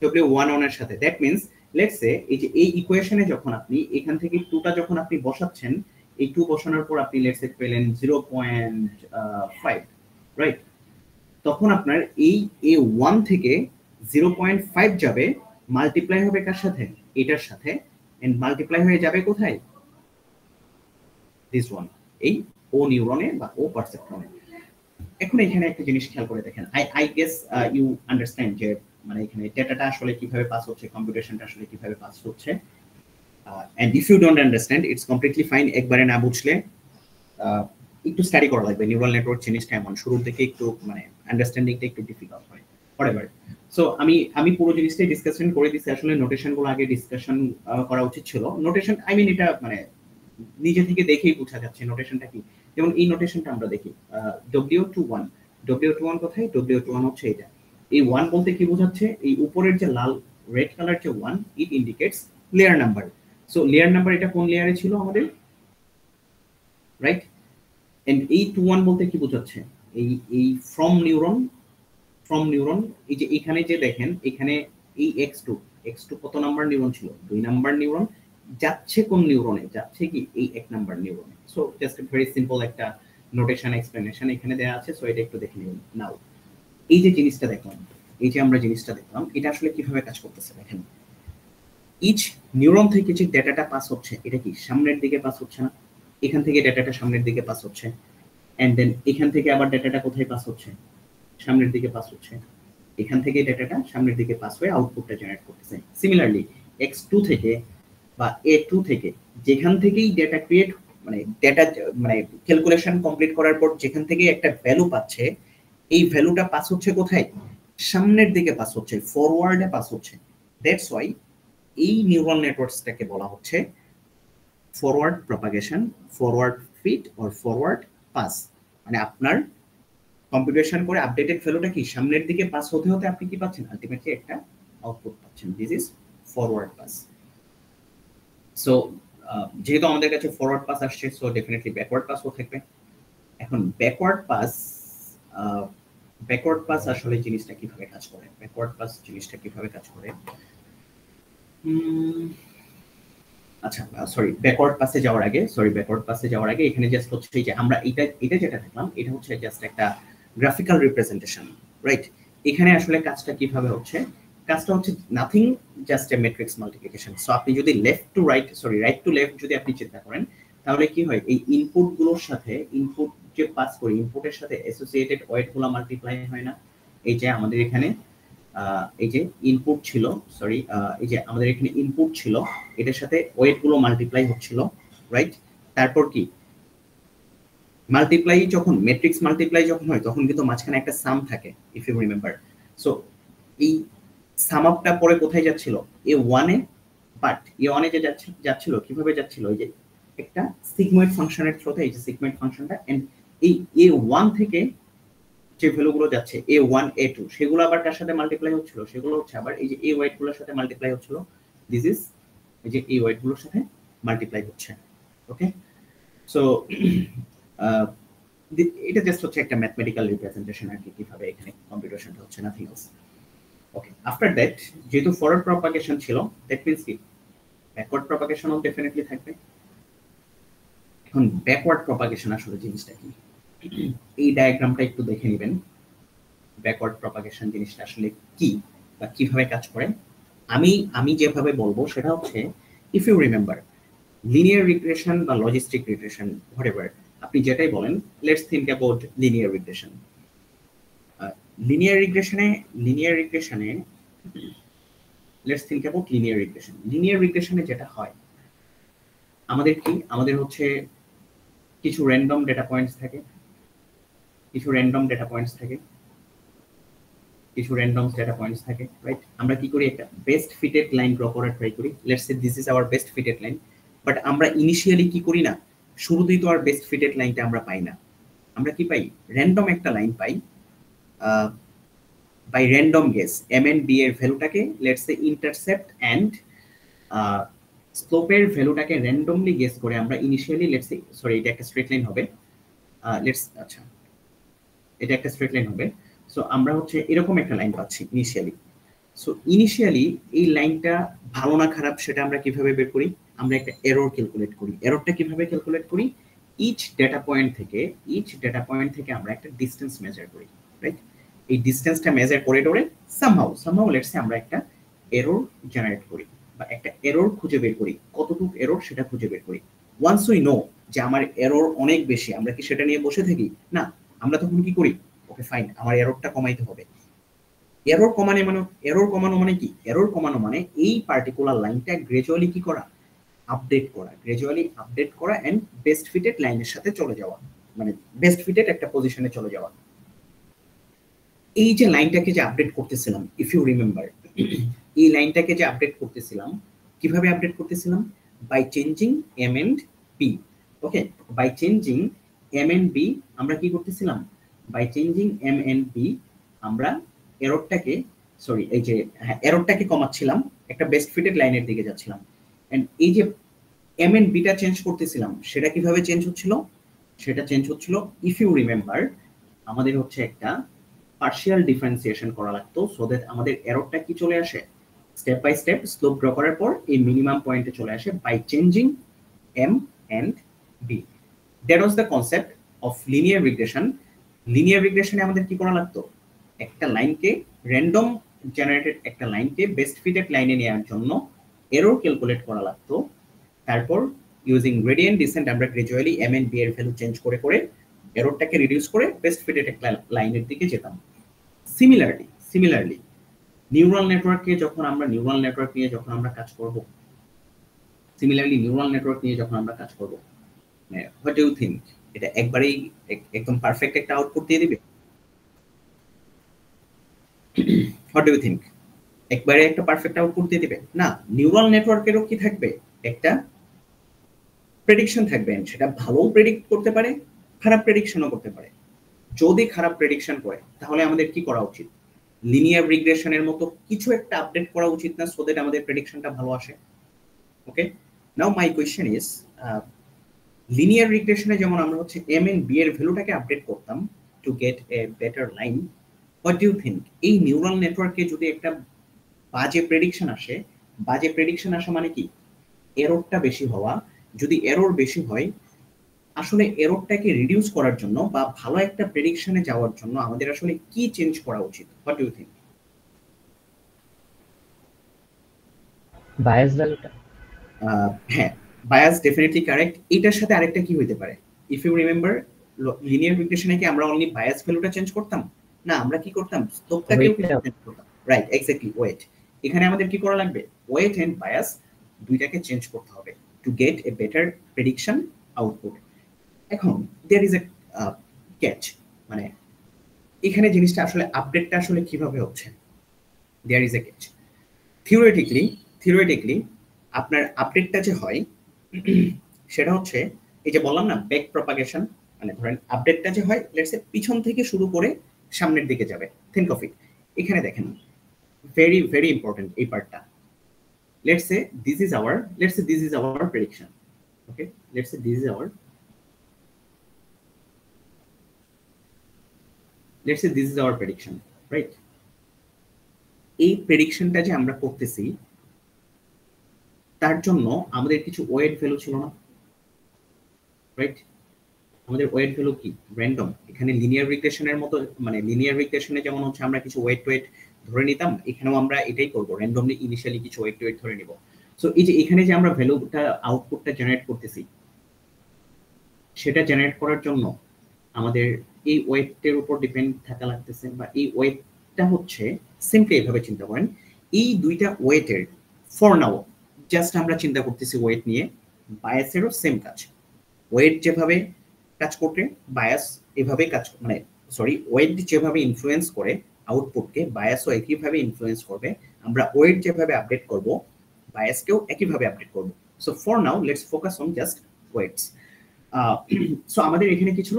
w11 এর সাথে। দ্যাট মিন্স লেটস সে এই যে এই ইকুয়েশনে যখন আপনি এখান থেকে 2টা যখন আপনি বসাচ্ছেন, এই 2 বসানোর পর আপনি লেটস সে পেলেন 0.5, রাইট? তখন আপনার এই a1 থেকে 0.5 যাবে, মাল্টিপ্লাই হবে কার সাথে? এটার সাথে, এন্ড মাল্টিপ্লাই হয়ে যাবে কোথায়? দিস ওয়ান, এই ও নিউরনে বা ও পারসেপ্ট্রনে। এখন এখানে একটা জিনিস খেয়াল করে দেখেন, আই গেস ইউ আন্ডারস্ট্যান্ড যে মানে এখানে ডেটাটা আসলে কিভাবে পাস হচ্ছে, কম্পিউটেশনটা আসলে কিভাবে পাস হচ্ছে। And if you don't understand, it's completely fine. একবারে না বুঝলে একটু স্টাডি করা লাগবে। নিউরাল নেটওয়ার্ক জিনিসটা এমন শুরুর দিকে একটু মানে আন্ডারস্ট্যান্ডিংটা একটু ডিফিকাল্ট হয়, হোয়াটএভার। সো আমি পুরো জিনিসটাই ডিসকাশন করে দিচ্ছি। আসলে নোটেশনগুলো আগে ডিসকাশন করা উচিত ছিল। নোটেশন আই মিন এটা মানে নিজে থেকে দেখেই বোঝা যাচ্ছে নোটেশনটা কি। যেমন এই নোটেশনটা আমরা দেখি W21, W21 কোথায়? W21 হচ্ছে এটা। এই 1 বলতে কি বোঝাচ্ছে? এই উপরের যে লাল রেড কালার যে 1, ইট indicates layer number. So layer number এটা কোন লেয়ারে ছিল আমাদের, রাইট? এন্ড এই 21 বলতে কি বোঝাচ্ছে? এই ফ্রম নিউরন, এই যে এখানে যে দেখেন এখানে এই x2 কত নাম্বার নিউরন ছিল? 2 নাম্বার নিউরন। যাচ্ছে কোন নিউরনে? যাচ্ছে কি এই 1 নাম্বার নিউরনে। So just a very simple একটা নোটেশন এক্সপ্লেনেশন এখানে দেয়া আছে। সো এটা একটু দেখে নিন নাও। এই যে জিনিসটা দেখলাম, এই যে আমরা জিনিসটা দেখলাম, এটা আসলে কিভাবে কাজ করতেছে দেখেন। ইচ নিউরন থেকে যে ডেটাটা পাস হচ্ছে, এটা কি সামনের দিকে পাস হচ্ছে না? এখান থেকে ডেটাটা সামনের দিকে পাস হচ্ছে, এন্ড দেন এখান থেকে আবার ডেটাটা কোথায় পাস হচ্ছে? সামনের দিকে পাস হচ্ছে। এখান থেকে ডেটাটা সামনের দিকে পাস হয়ে আউটপুটটা জেনারেট করতেছে। সিমিলারলি x2 থেকে বা a2 থেকে যেখান থেকেই ডেটা ক্রিয়েট মানে ডেটা মানে ক্যালকুলেশন কমপ্লিট করার পর যেখান থেকে একটা ভ্যালু পাচ্ছে, এই ভ্যালুটা পাস হচ্ছে কোথায়? সামনের দিকে পাস হচ্ছে, ফরওয়ার্ডে পাস হচ্ছে। দ্যাটস ওয়াই এই নিউরাল নেটওয়ার্কসটাকে বলা হচ্ছে forward propagation, forward feed or forward pass. মানে আপনার কম্পিউটেশন করে আপডেটেড ভ্যালুটা কি সামনের দিকে পাস হতে হতে আপনি কি পাচ্ছেন? আলটিমেটলি একটা আউটপুট পাচ্ছেন। This is forward pass. So যেহেতু আমাদের কাছে ফরওয়ার্ড পাস আসছে, সো ডেফিনেটলি ব্যাকওয়ার্ড পাসও থাকবে। এখন ব্যাকওয়ার্ড পাস আসলে জিনিসটা কিভাবে কাজ করে? ব্যাকওয়ার্ড পাস জিনিসটা কিভাবে কাজ করে? আচ্ছা, ব্যাকওয়ার্ড পাসে যাওয়ার আগে এখানে জাস্ট হচ্ছে যে আমরা এটা যেটা দেখলাম, এটা হচ্ছে জাস্ট একটা গ্রাফিক্যাল রিপ্রেজেন্টেশন, রাইট? এখানে আসলে কাজটা কিভাবে হচ্ছে? কাজটা হচ্ছে nothing, just a matrix multiplication. So আপনি যদি রাইট টু লেফট যদি আপনি চিন্তা করেন, তাহলে কি হয়? এই ইনপুট গুলোর সাথে ইনপুট যে পাস করি, ইনপুটের সাথে অ্যাসোসিয়েটেড ওয়েট গুলো মাল্টিপ্লাই হয় না? এই যে আমাদের এখানে এই যে ইনপুট ছিল, এই যে আমাদের এখানে ইনপুট ছিল, এটার সাথে ওয়েট গুলো মাল্টিপ্লাই হচ্ছিল, রাইট? তারপর কি মাল্টিপ্লাই যখন ম্যাট্রিক্স মাল্টিপ্লাই যখন হয়, তখন কিন্তু মাঝখানে একটা সাম থাকে, ইফ ইউ রিমেম্বার। সো এই সাম আপটা পরে কোথায় যাচ্ছিল? a1 A. বাট a1 এ যে যাচ্ছিল কিভাবে যাচ্ছিল? এই যে একটা সিগময়েড ফাংশনের থ্রুতে, এই যে সিগময়েড ফাংশনটা, এন্ড এই a1 থেকে যে ভ্যালুগুলো যাচ্ছে a1 a2, সেগুলো আবার কার সাথে মাল্টিপ্লাই হচ্ছিল? সেগুলো হচ্ছে আবার এই যে এই ওয়েট গুলোর সাথে মাল্টিপ্লাই হচ্ছিল। দিস ইজ এই যে এই ওয়েট গুলোর সাথে মাল্টিপ্লাই হচ্ছে, ওকে? সো এটা জাস্ট হচ্ছে একটা ম্যাথমেটিক্যাল রিপ্রেজেন্টেশন আর কি, কিভাবে এখানে কম্পিউটেশনটা হচ্ছে, nothing else. Okay, after that যেহেতু ফরওয়ার্ড প্রপাগেশন ছিল, দ্যাট মিন্স কি ব্যাকওয়ার্ড প্রপাগেশনও ডেফিনেটলি থাকবে। এখন ব্যাকওয়ার্ড প্রপাগেশন আসলে জিনিসটা কি? এই ডায়াগ্রামটা একটু দেখে নেবেন। ব্যাকওয়ার্ড প্রপাগেশন জিনিসটা আসলে কি বা কিভাবে কাজ করে আমি যেভাবে বলবো সেটা হচ্ছে, if you remember linear regression বা লজিস্টিক রিগ্রেশন, হোয়াটএভার আপনি যেটাই বলেন, let's think about linear regression. Linear রিগ্রেশনে লেটস থিংক অ্যাবাউট লিনিয়ার রিগ্রেশনে যেটা হয়, আমাদের হচ্ছে কিছু র্যান্ডম ডেটা পয়েন্টস থাকে, কিছু র্যান্ডম ডেটা পয়েন্টস থাকে, রাইট? আমরা কি করি, একটা বেস্ট ফিটেড লাইন ড্র করার ট্রাই করি। Let's say this is our best fitted line. But আমরা ইনিশিয়ালি কি করি না, শুরুতেই তো আর বেস্ট ফিটেড লাইনটা আমরা পাই না। আমরা কি পাই, র্যান্ডম একটা লাইন পাই। By random guess M and B এর ভ্যালুটাকে লেটস সে ইন্টারসেপ্ট অ্যান্ড স্লোপের ভ্যালুটাকে র্যান্ডমলি গেস করে আমরা ইনিশিয়ালি লেটস সে, সরি এটা একটা স্ট্রেট লাইন হবে, আচ্ছা এটা একটা স্ট্রেট লাইন হবে। সো আমরা হচ্ছে এরকম একটা লাইন পাচ্ছি ইনিশিয়ালি। সো ইনিশিয়ালি এই লাইনটা ভালো না খারাপ সেটা আমরা কিভাবে বের করি, আমরা একটা এরর ক্যালকুলেট করি। এররটা কিভাবে ক্যালকুলেট করি, ইচ ডেটা পয়েন্ট থেকে আমরা একটা ডিসটেন্স মেজার করি, রাইট? এই ডিসটেন্সটা মেজার করে ধরে সামহাউ লেটস সে আমরা একটা এরর জেনারেট করি বা একটা এরর খুঁজে বের করি, কতটুকু এরর সেটা খুঁজে বের করি। ওয়ান্স উই নো যে আমার এরর অনেক বেশি, আমরা কি সেটা নিয়ে বসে থাকি না, আমরা তখন কি করি, ওকে ফাইন আমার এররটা কমাইতে হবে। এরর কমানো মানে কি, এরর কমানো মানে এই পার্টিকুলার লাইনটা গ্রাজুয়ালি কি করা, আপডেট করা এন্ড বেস্ট ফিটেড লাইনের সাথে চলে যাওয়া, মানে বেস্ট ফিটেড একটা পজিশনে চলে যাওয়া। এই যে লাইনটাকে যে আপডেট করতেছিলাম, ইফ ইউ রিমেম্বার, এই লাইনটাকে যে আপডেট করতেছিলাম, কিভাবে আপডেট করতেছিলাম, by changing M and B. Okay, by changing M and B আমরা কি করতেছিলাম, by changing M and B আমরা এররটাকে, সরি এই যে এররটাকে কমাচ্ছিলাম, একটা বেস্ট ফিটেড লাইনের দিকে যাচ্ছিলাম। এন্ড এই যে এম এন্ড বিটা চেঞ্জ করতেছিলাম, সেটা কিভাবে চেঞ্জ হচ্ছিল, ইফ ইউ রিমেম্বার, আমাদের হচ্ছে একটা পার্শিয়াল ডিফারেন্সিয়েশন করা লাগতো, সো দ্যাট আমাদের এররটা কি চলে আসে, step by step slope draw করার পর এই মিনিমাম পয়েন্টে চলে আসে by changing M and B. That was the concept of linear regression. Linear রিগ্রেশনে আমাদের কি করা লাগতো, একটা লাইনকে র্যান্ডম জেনারেটেড একটা লাইনকে বেস্ট ফিটেড লাইনে নেওয়ার জন্য এরর ক্যালকুলেট করা লাগতো। তারপর ইউজিং গ্রেডিয়েন্ট ডিসেন্ট আমরা গ্রাজুয়ালি এম এন্ড বি এর ভ্যালু চেঞ্জ করে করে এররটাকে রিডিউস করে বেস্ট ফিটেড একটা লাইনের দিকে যেতাম। সিমিলারলি নিউরাল নেটওয়ার্ক নিয়ে যখন আমরা কাজ করব, হোয়াট ডু ইউ থিংক, এটা একবারেই একদম পারফেক্ট একটা আউটপুট দিয়ে দিবে? হোয়াট ডু ইউ থিংক, একবারে একটা পারফেক্ট আউটপুট দিয়ে দিবে না। নিউরাল নেটওয়ার্কেরও কি থাকবে, একটা প্রেডিকশন থাকবে, সেটা ভালো প্রেডিক্ট করতে পারে, খারাপ প্রেডিকশনও করতে পারে। যদি খারাপ প্রেডিকশন করে তাহলে আমাদের কি করা উচিত, লিনিয়ার রিগ্রেশনের মতো কিছু একটা আপডেট করা উচিত না, সো দ্যাট আমাদের প্রেডিকশনটা ভালো আসে। Okay, now my question is, linear রিগ্রেশনে যেমন আমরা হচ্ছে এম এন্ড বি এর ভ্যালুটাকে আপডেট করতাম to get a better line, what do you think, এই নিউরাল নেটওয়ার্কে যদি একটা বাজে প্রেডিকশন আসা মানে কি, এররটা বেশি হওয়া। যদি এরর বেশি হয়, আসলে এররটাকে রিডিউস করার জন্য বা ভালো একটা প্রেডিকশনে যাওয়ার জন্য আমাদের আসলে কি চেঞ্জ করা উচিত, what do you think? Bias ভ্যালুটা, হ্যাঁ, বায়াস ডেফিনেটলি কারেক্ট। এটার সাথে আরেকটা কি হইতে পারে, ইফ ইউ রিমেম্বার, লিনিয়ার রিগ্রেশনে কি আমরা অনলি বায়াস ভ্যালুটা চেঞ্জ করতাম না, আমরা কি করতাম, স্লোপটাকেও চেঞ্জ করতাম, রাইট? Exactly, weight. এখানে আমাদের কি করা লাগবে, ওয়েট এন্ড বায়াস দুইটাকে চেঞ্জ করতে হবে to get a better prediction output. এখন দেয়ার ইজ এ ক্যাচ, মানে এখানে জিনিসটা আসলে আপডেটটা আসলে কিভাবে হচ্ছে, there is a catch. Theoretically আপনার আপডেটটা যে হয় সেটা হচ্ছে এই যে বললাম না, ব্যাক প্রপাগেশন, মানে ধরেন আপডেটটা যে হয় লেটস সে পিছন থেকে শুরু করে সামনের দিকে যাবে। থিংক অফ ইট, এখানে দেখেন ভেরি ভেরি ইম্পর্টেন্ট এই পার্টটা। Let's say this is hour prediction. Okay, let's say this is hour prediction, right? এই প্রেডিকশনটা যে আমরা করতেছি তার জন্য আমাদের কিছু ওয়েট ভ্যালু ছিল না, রাইট? আমাদের ওয়েট ভ্যালু কি, র্যান্ডম। এখানে লিনিয়ার রিগ্রেশনের মতো, মানে লিনিয়ার রিগ্রেশনে যেমন হচ্ছে আমরা কিছু ওয়েট ধরে নিতাম, এখানেও আমরা এটাই করব, র্যান্ডমলি ইনিশিয়ালি কিছু ওয়েট ধরে নিব। সো এই যে এখানে যে আমরা ভ্যালুটা আউটপুটটা জেনারেট করতেছি, সেটা জেনারেট করার জন্য আমাদের এই ওয়েটের উপর ডিপেন্ড থাকা লাগতেছে, বা এই ওয়েটটা হচ্ছে সিম্পলি এইভাবে চিন্তা করেন, এই দুইটা ওয়েটের ফর নাও জাস্ট আমরা চিন্তা করতেছি ওয়েট নিয়ে, বায়াসেরও সেম কাজ। ওয়েট যেভাবে কাজ করবে বায়াস এভাবে কাজ, মানে সরি, ওয়েট যেভাবে ইনফ্লুয়েন্স করে আউটপুটকে, বায়াসও একইভাবে ইনফ্লুয়েন্স করবে। আমরা ওয়েট যেভাবে আপডেট করব বায়াসকেও একইভাবে আপডেট করব। So for now let's focus on just weights. So আমাদের এখানে কি ছিল,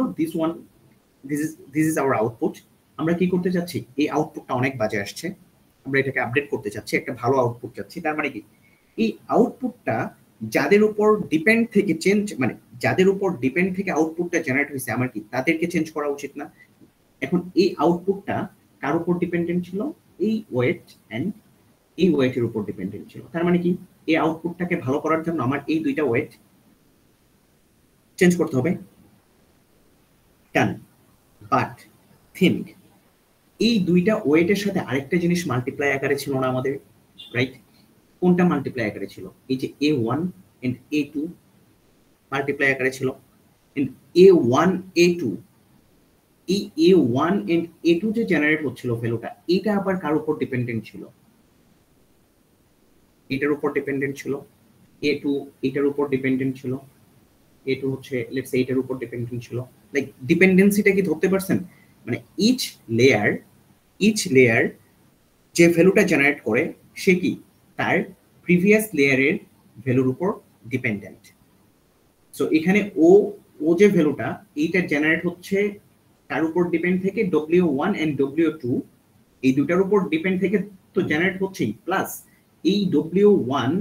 দিস ইজ আওয়ার আউটপুট। আমরা কি করতে চাচ্ছি, এই আউটপুটটা অনেক বাজে আসছে, আমরা এটাকে আপডেট করতে চাচ্ছি, একটা ভালো আউটপুট চাচ্ছি। তার মানে কি, এই আউটপুটটা যাদের উপর ডিপেন্ড থেকে চেঞ্জ, মানে যাদের উপর ডিপেন্ড থেকে আউটপুটটা জেনারেট হয়েছে, আমার কি তাদেরকে চেঞ্জ করা উচিত না? এখন এই আউটপুটটা কার উপর ডিপেন্ডেন্ট ছিল? এই ওয়েট এন্ড এই ওয়েটের উপর ডিপেন্ডেন্ট ছিল। তার মানে কি, এই আউটপুটটাকে ভালো করার জন্য আমার এই দুইটা ওয়েট চেঞ্জ করতে হবে। ডান। বাট থিঙ্ক, এই দুইটা ওয়েটের সাথে আরেকটা জিনিস মাল্টিপ্লাই আকারে ছিল না আমাদের, রাইট? কোনটা মাল্টিপ্লাই আকারে ছিল? এই যে A1 এন্ড A2 মাল্টিপ্লাই আকারে ছিল। এন্ড A1 A2, এই A1 এন্ড A2 যে জেনারেট হচ্ছিল ভ্যালুটা, এটা আবার কার উপর ডিপেন্ডেন্ট ছিল? এটার উপর ডিপেন্ডেন্ট ছিল। A2 এটার উপর ডিপেন্ডেন্ট ছিল। A2 হচ্ছে লেটস সে এটার উপর ডিপেন্ডেন্ট ছিল। লাইক ডিপেন্ডেন্সিটা কি ধরতে পারছেন? মানে ইচ লেয়ার যে ভ্যালুটা জেনারেট করে সে কি তার প্রিভিয়াস লেয়ারের ভ্যালুর উপর ডিপেন্ডেন্ট। সো এখানে ও যে ভ্যালুটা এইটা জেনারেট হচ্ছে তার উপর ডিপেন্ড থেকে W1 এন্ড W2, এই দুটার উপর ডিপেন্ড থেকে তো জেনারেট হচ্ছেই, প্লাস এই W1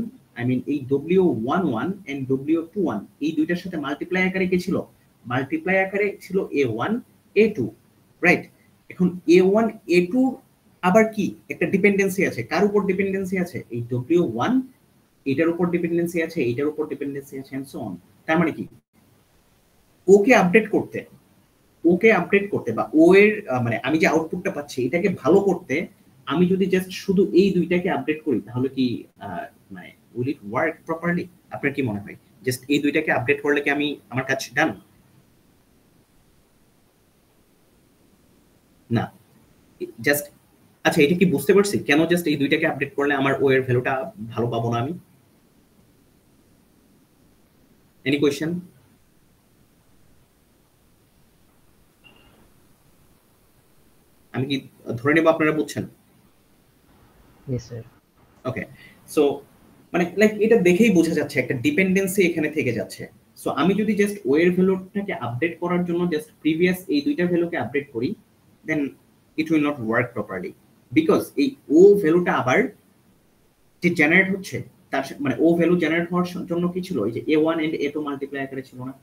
এই W11 এন্ড W21 এই দুইটার সাথে মাল্টিপ্লাই আকারে কি ছিল? মাল্টিপ্লাই আকারে ছিল A1 A2, রাইট? এখন A1 A2 আবার কি একটা ডিপেন্ডেন্সি আছে, কার উপর ডিপেন্ডেন্সি আছে? এই W1 এটার উপর ডিপেন্ডেন্সি আছে, এটার উপর ডিপেন্ডেন্সি আছে এন্ড সো অন। তার মানে কি, ওকে আপডেট করতে বা ও এর মানে আমি যে আউটপুটটা পাচ্ছি এটাকে ভালো করতে আমি যদি জাস্ট শুধু এই দুইটাকে আপডেট করি তাহলে কি মানে উইল ইট ওয়ার্ক প্রপারলি? আপনার কি মনে হয়, জাস্ট এই দুইটাকে আপডেট করলে কি আমার কাজ ডান? না, জাস্ট আচ্ছা, এটা কি বুঝতে পারছি কেন জাস্ট এই দুইটাকে আপডেট করলে আমার ও এর ভ্যালুটা ভালো পাবো না আমি? Any question? আমি কি ধরে নেব আপনারা বুঝছেন? Yes, sir. ওকে, সো মানে লাইক এটা দেখেই বোঝা যাচ্ছে একটা ডিপেন্ডেন্সি এখানে থেকে যাচ্ছে। সো আমি যদি জাস্ট ও এর ভ্যালুটাকে আপডেট করার জন্য জাস্ট প্রিভিয়াস এই দুইটা ভ্যালুকে আপডেট করি, then it will not work properly, because এই ও ভ্যালুটা আবার যে জেনারেট হচ্ছে তার মানে ও ভ্যালু জেনারেট হওয়ার জন্য কি ছিল? এই যে A1 এন্ড A2 মাল্টিপ্লাই আকারে ছিল না?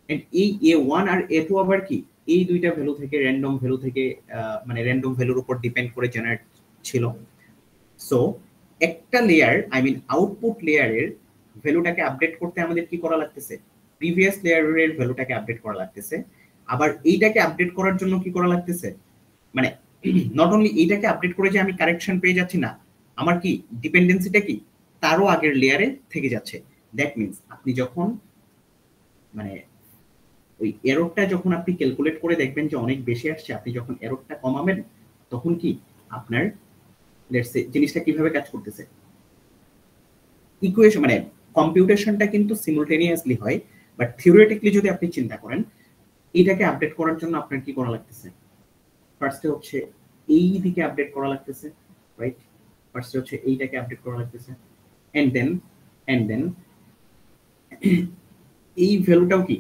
এন্ড এই A1 আর A2 আবার কি এই দুইটা ভ্যালু থেকে র্যান্ডম ভ্যালু থেকে মানে র্যান্ডম ভ্যালুর উপর ডিপেন্ড করে জেনারেট ছিল। সো একটা লেয়ার আউটপুট লেয়ারের ভ্যালুটাকে আপডেট করতে আমাদের কি করা লাগতেছে? প্রিভিয়াস লেয়ারের ভ্যালুটাকে আপডেট করা লাগতেছে। আবার এইটাকে আপডেট করার জন্য কি করা লাগতেছে? মানে নট অনলি এইটাকে আপডেট করে যে আমি কারেকশন পেয়ে যাচ্ছি না, আমার কি ডিপেন্ডেন্সিটা কি তারও আগের লেয়ারে থেকে যাচ্ছে। দ্যাট মিনস আপনি যখন মানে ওই এররটা যখন আপনি ক্যালকুলেট করে দেখবেন যে অনেক বেশি আসছে, আপনি যখন এররটা কমাবেন তখন কি আপনার লেটস সে জিনিসটা কিভাবে কাজ করতেছে, ইকুয়েশন মানে কম্পিউটেশনটা কিন্তু সিমুলটেনিয়াসলি হয়, বাট থিওরিটিক্যালি যদি আপনি চিন্তা করেন এটাকে আপডেট করার জন্য আপনার কি করা লাগতেছে? ফার্স্টে হচ্ছে এই দিকে আপডেট করা লাগতেছে, রাইট? ফার্স্টে হচ্ছে এইটাকে আপডেট করা লাগতেছে, এন্ড দেন এই ভ্যালুটাও কি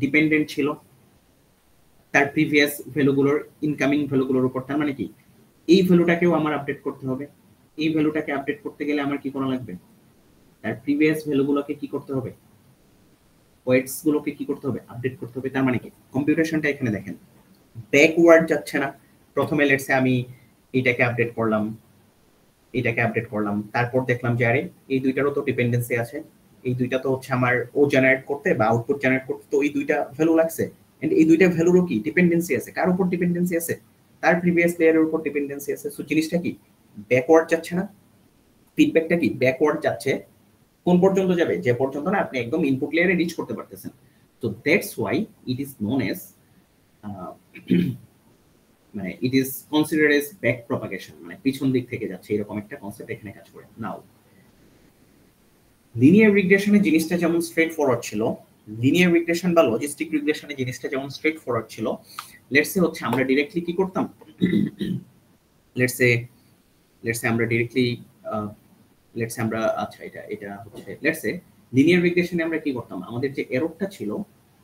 ডিপেন্ডেন্ট ছিল তার প্রিভিয়াস ভ্যালুগুলোর, ইনকামিং ভ্যালুগুলোর উপর। তার মানে কি এই ভ্যালুটাকেও আমার আপডেট করতে হবে। এই ভ্যালুটাকে আপডেট করতে গেলে আমার কি করা লাগবে? তার প্রিভিয়াস ভ্যালুগুলোকে কি করতে হবে? ওয়েটস গুলোকে কি করতে হবে? আপডেট করতে হবে। তার মানে কি কম্পিউটেশনটা এখানে দেখেন ব্যাকওয়ার্ড যাচ্ছে না। প্রথমে লেটসে আমি এইটাকে আপডেট করলাম, তারপর দেখলাম যে আরে এই দুইটারও তো ডিপেন্ডেন্সি আছে, এই দুইটা তো হচ্ছে আমার ও জেনারেট করতে বা আউটপুট জেনারেট করতে তো এই দুইটা ভ্যালু লাগছে, এন্ড এই দুইটা ভ্যালুরও কি ডিপেন্ডেন্সি আছে। কার উপর ডিপেন্ডেন্সি আছে? তার প্রিভিয়াস লেয়ারের উপর ডিপেন্ডেন্সি আছে। সো জিনিসটা কি ব্যাকওয়ার্ড যাচ্ছে না? ফিডব্যাকটা কি ব্যাকওয়ার্ড যাচ্ছে? কোন পর্যন্ত যাবে? যে পর্যন্ত না আপনি একদম ইনপুট লেয়ারে রিচ করতে পারতেছেন। তো that's why it is known as মানে it is considered as back propagation, মানে পিছন দিক থেকে যাচ্ছে এরকম একটা কনসেপ্ট এখানে কাজ করে। নাও লিনিয়ার রিগ্রেশনে জিনিসটা যেমন স্ট্রেট ফরওয়ার্ড ছিল, লিনিয়ার রিগ্রেশন বা লজিস্টিক রিগ্রেশনে জিনিসটা যেমন স্ট্রেট ফরওয়ার্ড ছিল, লেটস সে হচ্ছে আমরা ডিরেক্টলি কি করতাম, লেটস সে আমরা ডিরেক্টলি লেটস সে আমরা আচ্ছা এটা হচ্ছে লেটস সে লিনিয়ার রিগ্রেশনে আমরা কি করতাম, আমাদের যে এররটা ছিল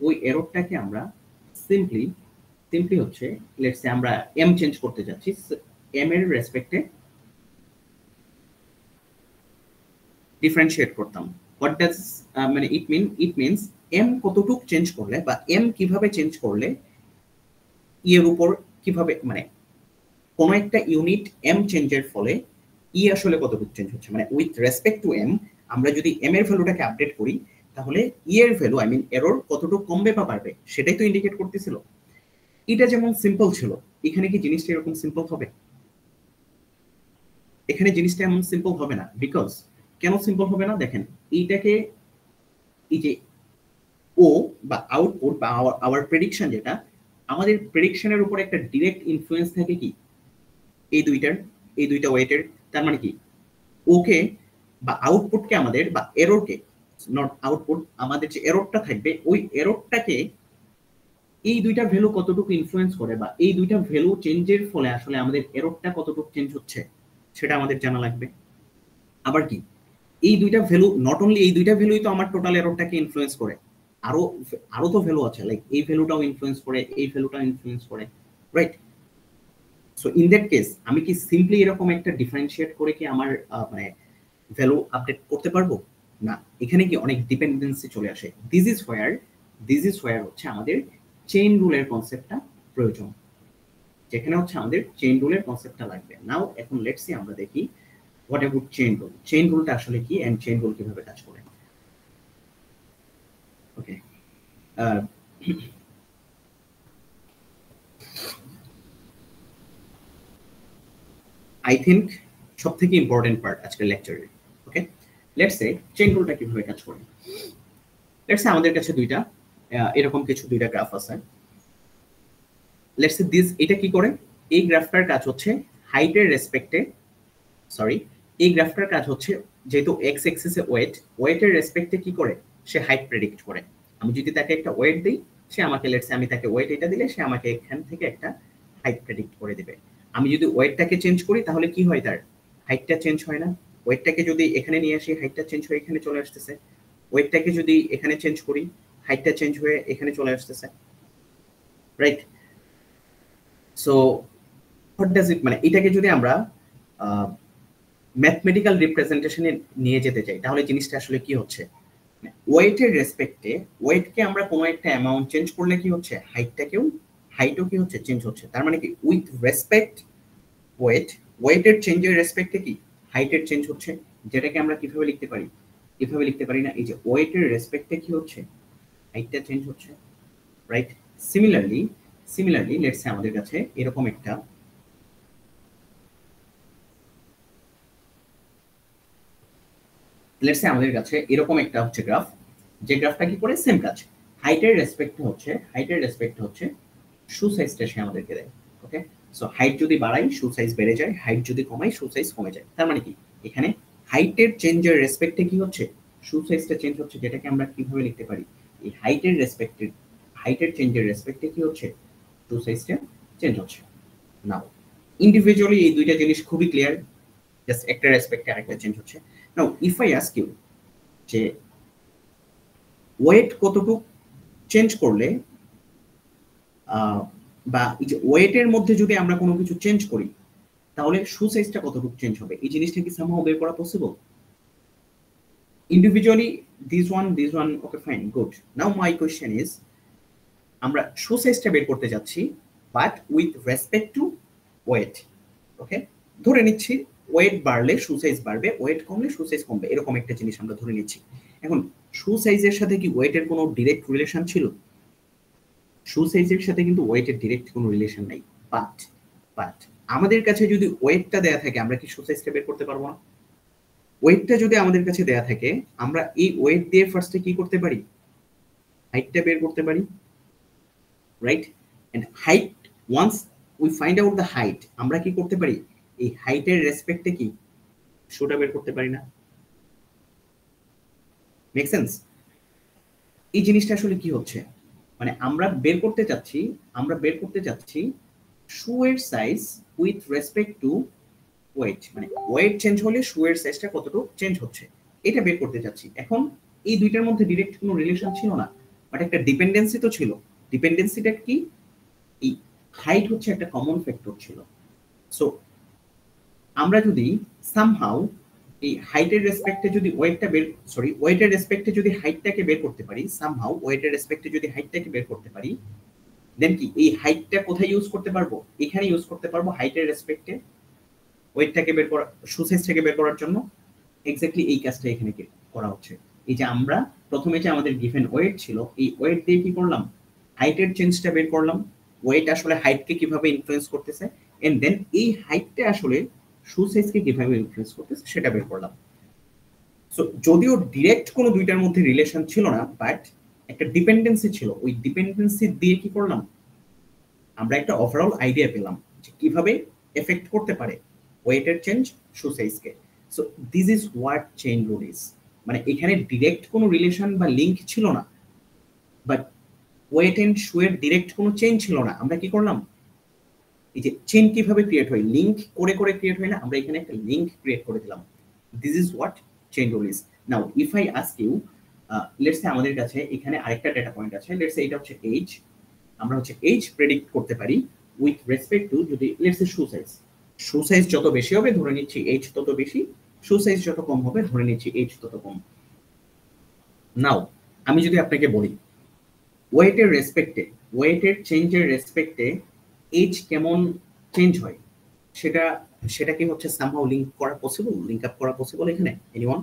ওই এররটাকে আমরা সিম্পলি হচ্ছে লেটস সে আমরা এম চেঞ্জ করতে যাচ্ছি, এম এর রেসপেক্টে ডিফারেন্সিয়েট করতাম। হোয়াট ডাজ মানে ইট মিনস এম কতটুক চেঞ্জ করলে বা এম কিভাবে চেঞ্জ করলে এর উপর কিভাবে মানে কোন একটা ইউনিট এম চেঞ্জের ফলে ই আসলে কতটুকু চেঞ্জ হচ্ছে, মানে উইথ রেসপেক্ট টু এম আমরা যদি এম এর ভ্যালুটাকে আপডেট করি তাহলে ই এর ভ্যালু আই মিন এরর কতটুকু কমবে বা বাড়বে সেটাই তো ইন্ডিকেট করতেছিল। এটা যেমন সিম্পল ছিল, এখানে কি জিনিসটা এরকম সিম্পল হবে? এখানে জিনিসটা এমন সিম্পল হবে না। বিকজ কেন সিম্পল হবে না দেখেন, এইটাকে এই যে ও বা আউটপুট বা আওয়ার প্রেডিকশন, যেটা আমাদের প্রেডিকশনের উপর একটা ডিরেক্ট ইনফ্লুয়েন্স থাকে কি এই দুইটা ওয়েটের। তার মানে কি ওকে বা আউটপুটকে আমাদের বা এররকে, নট আউটপুট, আমাদের যে এররটা থাকবে ওই এররটাকে এই দুইটা ভ্যালু কতটুকু ইনফ্লুয়েন্স করে বা এই দুইটা ভ্যালু চেঞ্জের ফলে আসলে আমাদের এররটা কতটুকু চেঞ্জ হচ্ছে সেটা আমাদের জানা লাগবে। আবার কি এই দুইটা ভ্যালু, নট অনলি এই দুইটা ভ্যালুই তো আমার টোটাল এররটাকে ইনফ্লুয়েন্স করে, আরো আরো তো ভ্যালু আছে, লাইক এই ভ্যালুটাও ইনফ্লুয়েন্স করে, এই ভ্যালুটাও ইনফ্লুয়েন্স করে, right? So in that case আমি কি সিম্পলি এরকম একটা ডিফারেন্সিয়েট করে কি আমার মানে ভ্যালু আপডেট করতে পারবো না? এখানে কি অনেক ডিপেন্ডেন্সি চলে আসে। দিস ইজ হোয়ার হচ্ছে আমাদের চেইন রুলের কনসেপ্টটা প্রয়োজন, যেখানে হচ্ছে আমাদের চেইন রুলের কনসেপ্টটা লাগবে। নাও এখন লেটস সি আমরা দেখি what about chain rule. Chain রুলটা আসলে কি এন্ড চেইন রুল কিভাবে কাজ করে। ওকে, আই থিঙ্ক সব থেকে ইম্পর্টেন্ট পার্ট আজকের লেকচারের। ওকে, লেটস সে চেইন রুলটা কিভাবে কাজ করে। লেটস সে আমাদের কাছে এরকম দুইটা গ্রাফ আছে। লেটস সে দিস, এটা কি করে, এই গ্রাফটার কাজ হচ্ছে হাইটের রেসপেক্টে, এই গ্রাফটার কাজ হচ্ছে যেহেতু এক্স এক্সিসে ওয়েটের রেসপেক্টে কি করে, সে হাইট প্রেডিক্ট করে। আমি যদি তাকে একটা ওয়েট দিই, সে আমাকে লেটস সে আমি তাকে ওয়েট এটা দিলে সে আমাকে এখান থেকে একটা হাইট প্রেডিক্ট করে দিবে। আমি যদি ওয়েটটাকে চেঞ্জ করি তাহলে কি হয়, তার হাইটটা চেঞ্জ হয় না? ওয়েটটাকে যদি এখানে নিয়ে আসি হাইটটা চেঞ্জ হয়ে এখানে চলে আসতেছে, ওয়েটটাকে যদি এখানে চেঞ্জ করি হাইটটা চেঞ্জ হয়ে এখানে চলে আসতেছে, রাইট? সো হোয়াট ডাজ ইট, মানে এটাকে যদি আমরা ম্যাথমেটিক্যাল রিপ্রেজেন্টেশনে নিয়ে যেতে চাই তাহলে জিনিসটা আসলে কি হচ্ছে, ওয়েটের রেসপেক্টে ওয়েটকে আমরা কোনো একটা অ্যামাউন্ট চেঞ্জ করলে কি হচ্ছে, হাইটও কি হচ্ছে চেঞ্জ হচ্ছে। তার মানে কি উইথ রেসপেক্ট ওয়েটের চেঞ্জের রেসপেক্টে কি হাইটের চেঞ্জ হচ্ছে, যেটাকে আমরা কিভাবে লিখতে পারি, কিভাবে লিখতে পারি না, এই যে ওয়েটের রেসপেক্টে কি হচ্ছে, হাইটটা চেঞ্জ হচ্ছে, রাইট? সিমিলারলি লেটস সে আমাদের কাছে এরকম একটা হচ্ছে গ্রাফ, যে গ্রাফটা কি করে সেম কাজ, হাইটের রেসপেক্ট হচ্ছে শু সাইজটা সে আমাদেরকে দেয়। ওকে, সো হাইট যদি বাড়াই শু সাইজ বেড়ে যায়, হাইট যদি কমাই শু সাইজ কমে যায়। তার মানে কি এখানে হাইটের চেঞ্জের রেসপেক্টে কি হচ্ছে, শু সাইজটা চেঞ্জ হচ্ছে, যেটাকে আমরা কিভাবে লিখতে পারি, এই হাইটের চেঞ্জের রেসপেক্টে কি হচ্ছে, শু সাইজটা চেঞ্জ হচ্ছে। নাও ইন্ডিভিজুয়ালি এই দুইটা জিনিস খুবই ক্লিয়ার, জাস্ট একটা রেসপেক্টে আরেকটা চেঞ্জ হচ্ছে। Now if I ask you যে ওয়েট কতটুকু চেঞ্জ করলে বা এই যে ওয়েটের মধ্যে যদি আমরা কোনো কিছু চেঞ্জ করি তাহলে শু সাইজটা কতটুকু চেঞ্জ হবে, এই জিনিসটা কি সামহাও বের করা possible individually? This one okay fine good. Now my question is, আমরা শু সাইজটা বের করতে যাচ্ছি but with respect to weight. Okay, ধরে নিচ্ছি ওয়েট বাড়লে শু সাইজ বাড়বে, ওয়েট কমলে শু সাইজ কমবে, এরকম একটা জিনিস আমরা ধরে নিচ্ছি। এখন শু সাইজের সাথে কি ওয়েটের কোনো ডিরেক্ট রিলেশন ছিল? শু সাইজের সাথে কিন্তু ওয়েটের ডিরেক্ট কোনো রিলেশন নাই। বাট আমাদের কাছে যদি ওয়েটটা দেয়া থাকে আমরা কি শু সাইজটা বের করতে পারবো না? ওয়েটটা যদি আমাদের কাছে দেয়া থাকে আমরা এই ওয়েট দিয়ে ফার্স্টে কি করতে পারি, হাইটটা বের করতে পারি, right? And height, once we find out the height, আমরা কি করতে পারি, এই হাইটের রেসপেক্টে কি শুটা বের করতে পারি না? Make sense? এই জিনিসটা আসলে কি হচ্ছে, মানে আমরা বের করতে চাচ্ছি শু এর size with respect to weight, মানে ওয়েট চেঞ্জ হলে শু এর সাইজটা কতটুকু চেঞ্জ হচ্ছে এটা বের করতে চাচ্ছি। এখন এই দুইটার মধ্যে ডিরেক্ট কোনো রিলেশন ছিল না, বাট একটা ডিপেন্ডেন্সি তো ছিল। ডিপেন্ডেন্সিটা কি? এই হাইট হচ্ছে একটা কমন ফ্যাক্টর ছিল। সো আমরা যদি সামহাউ এই হাইটের রেসপেক্টে যদি ওয়েটের রেসপেক্টে যদি হাইটটাকে বের করতে পারি, সামহাউ ওয়েটের রেসপেক্টে যদি হাইটটাকে বের করতে পারি, দেন কি এই হাইটটা কোথায় ইউজ করতে পারবো? এখানে ইউজ করতে পারবো হাইটের রেসপেক্টে ওয়েটটাকে বের করা, শু সাইজটাকে বের করার জন্য। এক্স্যাক্টলি এই কাজটা এখানে করা হচ্ছে। এই যে আমরা প্রথমে যে আমাদের গিভেন ওয়েট ছিল, এই ওয়েট দিয়ে কি করলাম? হাইটের চেঞ্জটা বের করলাম, ওয়েট আসলে হাইটকে কিভাবে ইনফ্লুয়েন্স করতেছে, এন্ড দেন এই হাইটটা আসলে শু সাইজকে কিভাবে ইনফ্লুয়েন্স করতেছে সেটা বের করলাম। সো যদিও ডিরেক্ট কোনো দুইটার মধ্যে রিলেশন ছিল না, বাট একটা ডিপেন্ডেন্সি ছিল। ওই ডিপেন্ডেন্সি দিয়ে কি করলাম? আমরা একটা ওভারঅল আইডিয়া পেলাম যে কিভাবে এফেক্ট করতে পারে ওয়েটের চেঞ্জ শু সাইজকে। So this is what chain rule is. মানে এখানে ডিরেক্ট কোনো রিলেশন বা লিঙ্ক ছিল না, বাট ওয়েট এন্ড শু এর ডিরেক্ট কোনো চেইন ছিল না। আমরা কি করলাম? এই যে চেইন কিভাবে ক্রিয়েট হয়, লিঙ্ক করে করে ক্রিয়েট হয় না, আমরা এখানে একটা লিঙ্ক ক্রিয়েট করে দিলাম। This is what chain rule is. Now if I ask you, let's say আমাদের কাছে এখানে আরেকটা ডেটা পয়েন্ট আছে, লেটস সে এটা হচ্ছে এইজ। আমরা হচ্ছে এইজ প্রেডিক্ট করতে পারি উইথ রেসপেক্ট টু, যদি let's say shoe size, shoe size যত বেশি হবে ধরে নিচ্ছি এইজ তত বেশি, শু সাইজ যত কম হবে ধরে নিচ্ছি এইজ তত কম। নাও আমি যদি আপনাকে বলি ওয়েটের রেসপেক্টে, ওয়েটের চেঞ্জের রেসপেক্টে এইজ কেমন চেঞ্জ হয়, সেটা কি হচ্ছে সামহাউ লিংক করা পসিবল, লিংক আপ করা পসিবল এখানে? এনিওয়ান?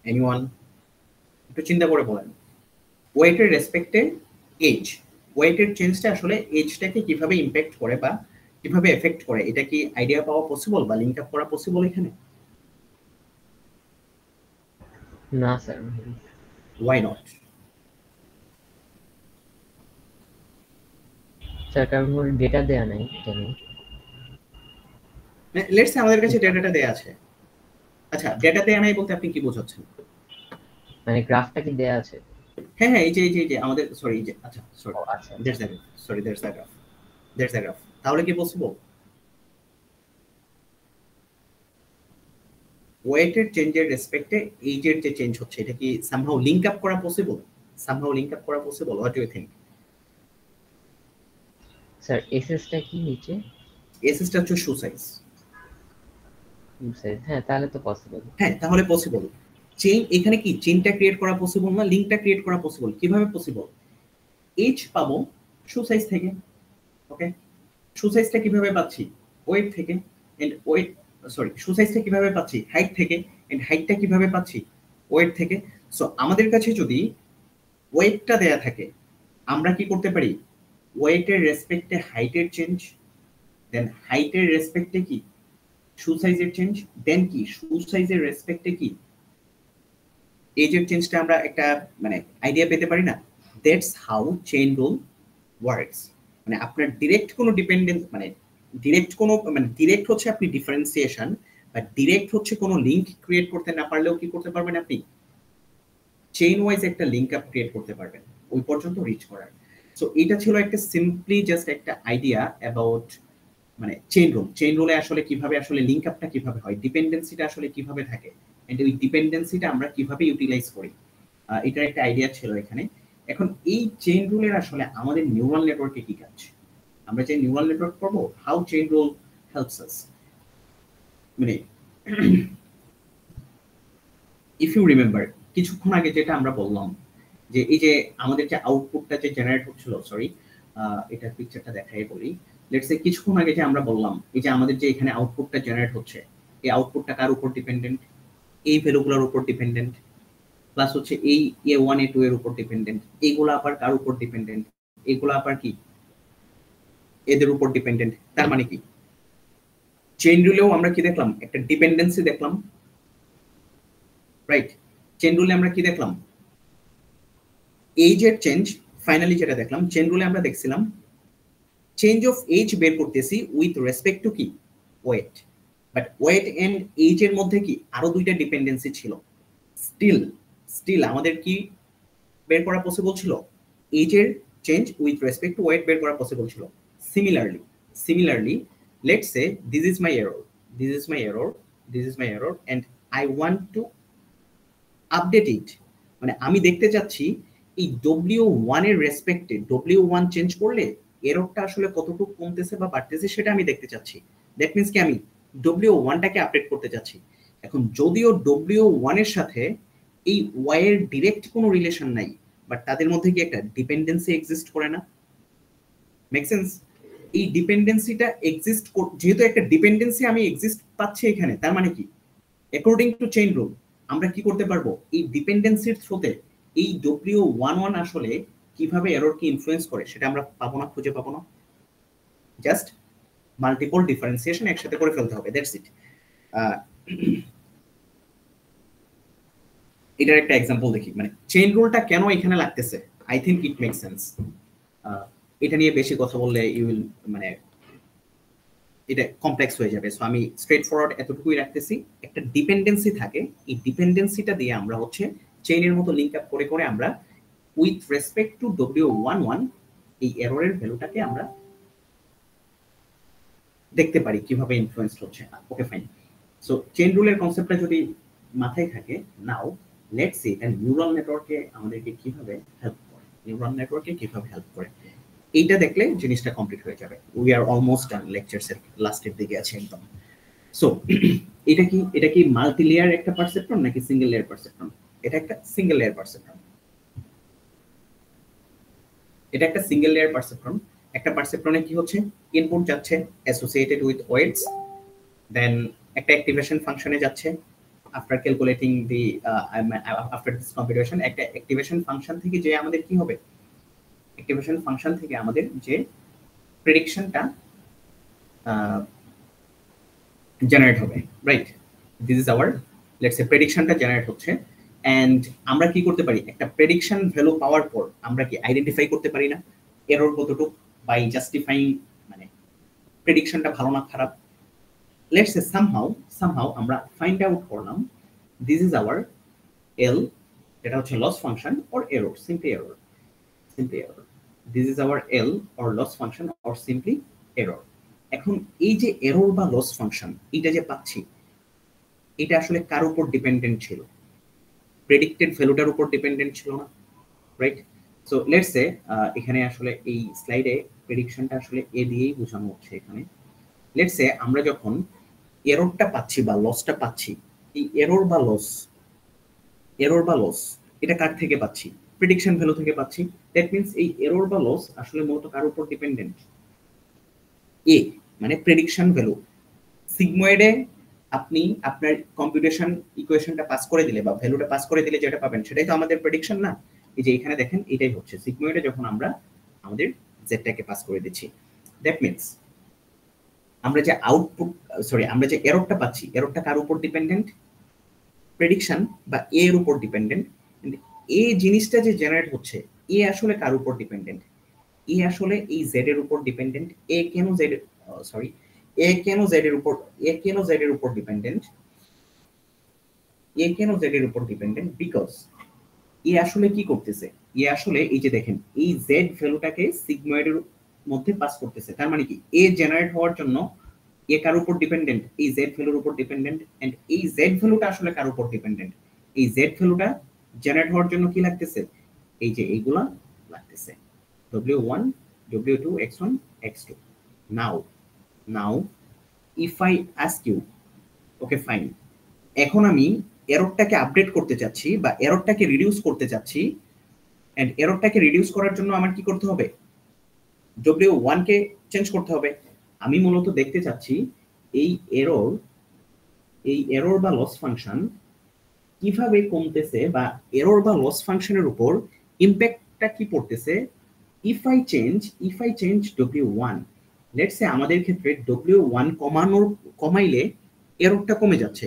এনিওয়ান একটু চিন্তা করে বলেন। ওয়েটের রেসপেক্টে এজ, ওয়েটের চেঞ্জটা আসলে এজটাকে কিভাবে ইমপ্যাক্ট করে বা কিভাবে এফেক্ট করে, এটা কি আইডিয়া পাওয়া পসিবল বা লিংক আপ করা পসিবল এখানে? না স্যার। Why not? স্যার কারণ ওর ডেটা দেয়া নাই জানি। লেটস সে আমাদের কাছে ডেটাটা দেয়া আছে। আচ্ছা, ডেটা দেয়া নাই বলতে আপনি কি বোঝাচ্ছেন? মানে গ্রাফটা কি দেয়া আছে? হ্যাঁ হ্যাঁ, এই যে আমাদের, সরি এই যে, আচ্ছা সরি, ও আচ্ছা that's the graph, sorry that's the graph, that's the graph. তাহলে কি পসিবল ওয়েটের চেঞ্জের রেসপেক্টে এইজের যে চেঞ্জ হচ্ছে এটা কি সামহাউ লিংক আপ করা পসিবল? সামহাউ লিংক আপ করা possible? What do you think? Sir এসএসটা কি নিচে? এসএসটা হচ্ছে শু সাইজ। হ্যাঁ তাহলে তো পসিবল। হ্যাঁ তাহলে পসিবল। চেইন এখানে কি চেইনটা ক্রিয়েট করা পসিবল না লিংকটা ক্রিয়েট করা পসিবল? কিভাবে পসিবল? এইজ পাবো শু সাইজ থেকে, ওকে? শু সাইজটা কিভাবে পাচ্ছি? ওয়েট থেকে। এন্ড ওয়েট, সরি, শু সাইজটা কিভাবে পাচ্ছি? হাইট থেকে। এন্ড হাইটটা কিভাবে পাচ্ছি? ওয়েট থেকে। সো আমাদের কাছে যদি ওয়েটটা দেয়া থাকে, আমরা কি করতে পারি? ওয়েটের রেসপেক্টে হাইটের চেঞ্জ, দেন হাইটের রেসপেক্টে কি শু সাইজের চেঞ্জ, দেন কি শু সাইজের রেসপেক্টে কি এজের চেঞ্জটা আমরা একটা মানে আইডিয়া পেতে পারি না? That's how chain rule works. মানে আপনার ডিরেক্ট কোনো ডিপেন্ডেন্স, মানে ডিরেক্ট হচ্ছে আপনি ডিফারেন্সিয়েশন, বা ডিরেক্ট হচ্ছে কোনো লিংক ক্রিয়েট করতে না পারলেও কি করতে পারবেন? আপনি চেইন ওয়াইজ একটা লিংক আপ ক্রিয়েট করতে পারবেন ওই পর্যন্ত রিচ করার। সো এটা ছিল একটা সিম্পলি জাস্ট একটা আইডিয়া অ্যাবাউট মানে চেইন রুলে আসলে কিভাবে আসলে লিংক আপটা কিভাবে হয়, ডিপেন্ডেন্সিটা আসলে কিভাবে থাকে, এন্ড ওই ডিপেন্ডেন্সিটা আমরা কিভাবে ইউটিলাইজ করি, এটার একটা আইডিয়া ছিল এখানে। এখন এই চেইন রুলের আসলে আমাদের নিউরাল নেটওয়ার্কে কি কাজ? আমরা যে নিউরাল নেটওয়ার্ক করবো, how chain rule helps us, মানে ইফ ইউ রিমেম্বার কিছুক্ষণ আগে যেটা আমরা বললাম যে এই যে আমাদের যে আউটপুটটা যে জেনারেট হচ্ছিল, সরি এটা পিকচারটা দেখাই বলি। লেটস সে কিছুক্ষণ আগে যে আমরা বললাম এই যে আমাদের যে এখানে আউটপুটটা জেনারেট হচ্ছে, এই আউটপুটটা কার উপর ডিপেন্ডেন্ট? এই ভ্যালুগুলোর উপর ডিপেন্ডেন্ট, প্লাস হচ্ছে এই A1 A2 এর উপর ডিপেন্ডেন্ট, এইগুলো আবার কার উপর ডিপেন্ডেন্ট? এগুলো আবার কি এদের উপর ডিপেন্ডেন্ট। তার মানে কি চেইন রুলেও আমরা কি দেখলাম? একটা ডিপেন্ডেন্সি দেখলাম, রাইট? চেইন রুলে আমরা কি দেখলাম? এইজের চেঞ্জ। ফাইনালি যেটা দেখলাম চেইন রুলে আমরা দেখছিলাম চেঞ্জ অফ এজ বের করতেছি উইথ রেসপেক্ট টু কি weight, but weight and age এর মধ্যে কি আরো দুইটা ডিপেন্ডেন্সি ছিল। স্টিল স্টিল আমাদের কি বের করা পসিবল ছিল, এজের change with respect to weight বের করা পসিবল ছিল। Similarly let's say this is my error, this is my error, this is my error and I want to update it. মানে আমি দেখতে চাচ্ছি এই W1 এর রেসপেক্টে W1 চেঞ্জ করলে এররটা আসলে কতটুকু কমতেছে বা বাড়তেছে সেটা আমি দেখতে চাচ্ছি। দ্যাট মিন্স কি আমি W1টাকে আপডেট করতে চাচ্ছি। এখন যদিও W1 এর সাথে এই Y এর ডিরেক্ট কোনো রিলেশন নাই, বাট তাদের মধ্যে কি একটা ডিপেন্ডেন্সি এক্সিস্ট করে না? Make sense? এই ডিপেন্ডেন্সিটা এক্সিস্ট, যেহেতু একটা ডিপেন্ডেন্সি আমি এক্সিস্ট পাচ্ছি এখানে, তার মানে কি অ্যাকর্ডিং টু চেইন রুল আমরা কি করতে পারবো, এই ডিপেন্ডেন্সির থ্রুতে এই W11 আসলে কিভাবে এররকে ইনফ্লুয়েন্স করে সেটা আমরা পাবো না, খুঁজে পাবো না। জাস্ট মাল্টিপল ডিফারেন্সিয়েশন একসাথে করে ফেলতে হবে, দ্যাটস ইট। এটার একটা এক্সাম্পল দেখি, মানে চেইন রুলটা কেন এখানে লাগতেছে। I think it make sense. এটা নিয়ে বেশি কথা বললে ইউ উইল মানে এটা কমপ্লেক্স হয়ে যাবে, সো আমি স্ট্রেট ফরওয়ার্ড এতটুকুই রাখতেছি। একটা ডিপেন্ডেন্সি থাকে, এই ডিপেন্ডেন্সিটা দিয়ে আমরা হচ্ছে চেইনের মতো লিংক আপ করে করে আমরা উইথ রেসপেক্ট টু W11 এই এররের ভ্যালুটাকে আমরা দেখতে পারি কিভাবে ইনফ্লুয়েন্সড হচ্ছে। Okay fine. সো চেইন রুলের কনসেপ্টটা যদি মাথায় থাকে, নাও লেটস সি এটা নিউরাল নেটওয়ার্কে আমাদেরকে কিভাবে হেল্প করে, নিউরাল নেটওয়ার্কে কিভাবে হেল্প করে এইটা দেখলে জিনিসটা কমপ্লিট হয়ে যাবে। উই আর অলমোস্ট ডান, লেকচারসের লাস্টের দিকে আছে একদম। সো এটা কি মাল্টি লেয়ার একটা পারসেপ্ট্রন নাকি সিঙ্গেল লেয়ার পারসেপ্ট্রন? এটা একটা সিঙ্গেল লেয়ার পারসেপ্ট্রন। এটা একটা সিঙ্গেল লেয়ার পারসেপ্ট্রন। একটা পারসেপ্ট্রনে কি হচ্ছে, ইনপুট যাচ্ছে অ্যাসোসিয়েটেড উইথ ওয়েটস, দেন একটা অ্যাক্টিভেশন ফাংশনে যাচ্ছে। After calculating the after this computation একটা অ্যাক্টিভেশন ফাংশন থেকে যে আমাদের কি হবে, অ্যাক্টিভেশন ফাংশন থেকে আমাদের যে প্রেডিকশনটা জেনারেট হবে, right? This is our let's say প্রেডিকশনটা জেনারেট হচ্ছে। এন্ড আমরা কি করতে পারি, একটা প্রেডিকশন ভ্যালু পাওয়ার পর আমরা কি আইডেন্টিফাই করতে পারি না এরর কতটুকু বাই জাস্টিফাইং মানে প্রেডিকশনটা ভালো না খারাপ। লেটস সে সামহাউ আমরা ফাইন্ড আউট করলাম দিস ইজ আওয়ার এল, এটা হচ্ছে loss function or error, simply error, simply error. This is our L or loss function or simply error. এখন এই যে এরর বা লস ফাংশন এটা যে পাচ্ছি, এটা আসলে কার উপর ডিপেন্ডেন্ট ছিল? প্রেডিক্টেড ভ্যালুটার উপর ডিপেন্ডেন্ট ছিল না, রাইট? সো লেটস সে এখানে আসলে এই স্লাইডে প্রেডিকশনটা আসলে এ দিয়েই বোঝানো হচ্ছে এখানে। লেটস সে আমরা যখন এররটা পাচ্ছি বা লসটা পাচ্ছি, এই এরর বা লস এটা কার থেকে পাচ্ছি? প্রেডিকশন ভ্যালু থেকে পাচ্ছি। দ্যাট মিন্স এই এরর বা লস আসলে মূলত কার উপর ডিপেন্ডেন্ট? এ মানে প্রেডিকশন ভ্যালু। সিগময়েডে আপনি আপনার কম্পিউটেশন ইকুয়েশনটা পাস করে দিলে বা ভ্যালুটা পাস করে দিলে যেটা পাবেন সেটাই তো আমাদের প্রেডিকশন না? এই যে এখানে দেখেন এটাই হচ্ছে সিগময়েডে যখন আমরা আমাদের জেডটাকে পাস করে দিচ্ছি। দ্যাট মিন্স আমরা যে আউটপুট আমরা যে এররটা পাচ্ছি, এররটা কার উপর ডিপেন্ডেন্ট? প্রেডিকশন বা এ এর উপর ডিপেন্ডেন্ট। এ জিনিসটা যে জেনারেট হচ্ছে, এ আসলে কার উপর ডিপেন্ডেন্ট? এ আসলে এই জেড এর উপর ডিপেন্ডেন্ট। এ কেন জেড এর উপর ডিপেন্ডেন্ট? বিকজ এ আসলে কি করতেছে, এ আসলে এই যে দেখেন এই জেড ভ্যালুটাকে সিগময়েডের মধ্যে পাস করতেছে। তার মানে কি এ জেনারেট হওয়ার জন্য এ কার উপর ডিপেন্ডেন্ট? এই জেড ভ্যালুর উপর ডিপেন্ডেন্ট। এন্ড এই জেড ভ্যালুটা আসলে কার উপর ডিপেন্ডেন্ট? এই জেড ভ্যালুটা জেনারেট হওয়ার জন্য কি লাগতেছে? এই যে এইগুলা লাগতেছে, W1 W2 X1 X2। Now if I ask you, okay fine, এখন আমি এররটাকে আপডেট করতে চাচ্ছি বা এররটাকে রিডিউস করতে চাচ্ছি। এন্ড এররটাকে রিডিউস করার জন্য আমার কি করতে হবে? W1 কে চেঞ্জ করতে হবে। আমি মূলত দেখতে চাচ্ছি এই এরর বা লস ফাংশন কিভাবে কমতেছে বা এরর বা লস ফাংশনের উপর ইমপ্যাক্টটা কি পড়তেছে if I change W1। Let's say আমাদের ক্ষেত্রে W1 কমাইলে এররটা কমে যাচ্ছে,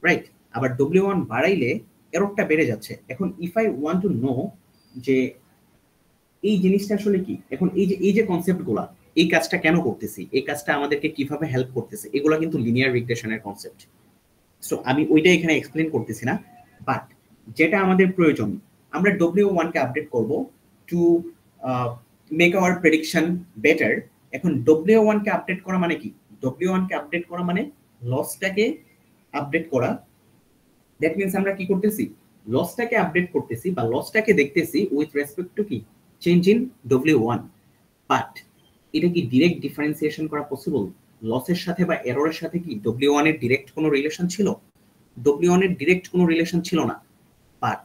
রাইট? আবার W1 বাড়াইলে এররটা বেড়ে যাচ্ছে। এখন if I want to know যে এই জিনিসটা আসলে কি, এখন এই যে কনসেপ্টগুলা এই কাজটা কেন করতেছি, এই কাজটা আমাদেরকে কিভাবে হেল্প করতেছে, এগুলো কিন্তু লিনিয়ার রিগ্রেশনের কনসেপ্ট। সো আমি ওইটা এখানে এক্সপ্লেন করতেছি না, বাট যেটা আমাদের প্রয়োজন, আমরা W1 কে আপডেট করব to make our prediction better. এখন W1 কে আপডেট করা মানে কি? W1 কে আপডেট করা মানে লসটাকে আপডেট করা। দ্যাট মিন্স আমরা কি করতেছি, লসটাকে আপডেট করতেছি বা লসটাকে দেখতেছি উইথ রেসপেক্ট টু কি, চেঞ্জ ইন W1। বাট এটা কি ডিরেক্ট ডিফারেন্সিয়েশন করা পসিবল? লসের সাথে বা এররের সাথে কি W1 এর ডিরেক্ট কোনো রিলেশন ছিল? W1 এর ডিরেক্ট কোনো রিলেশন ছিল না, but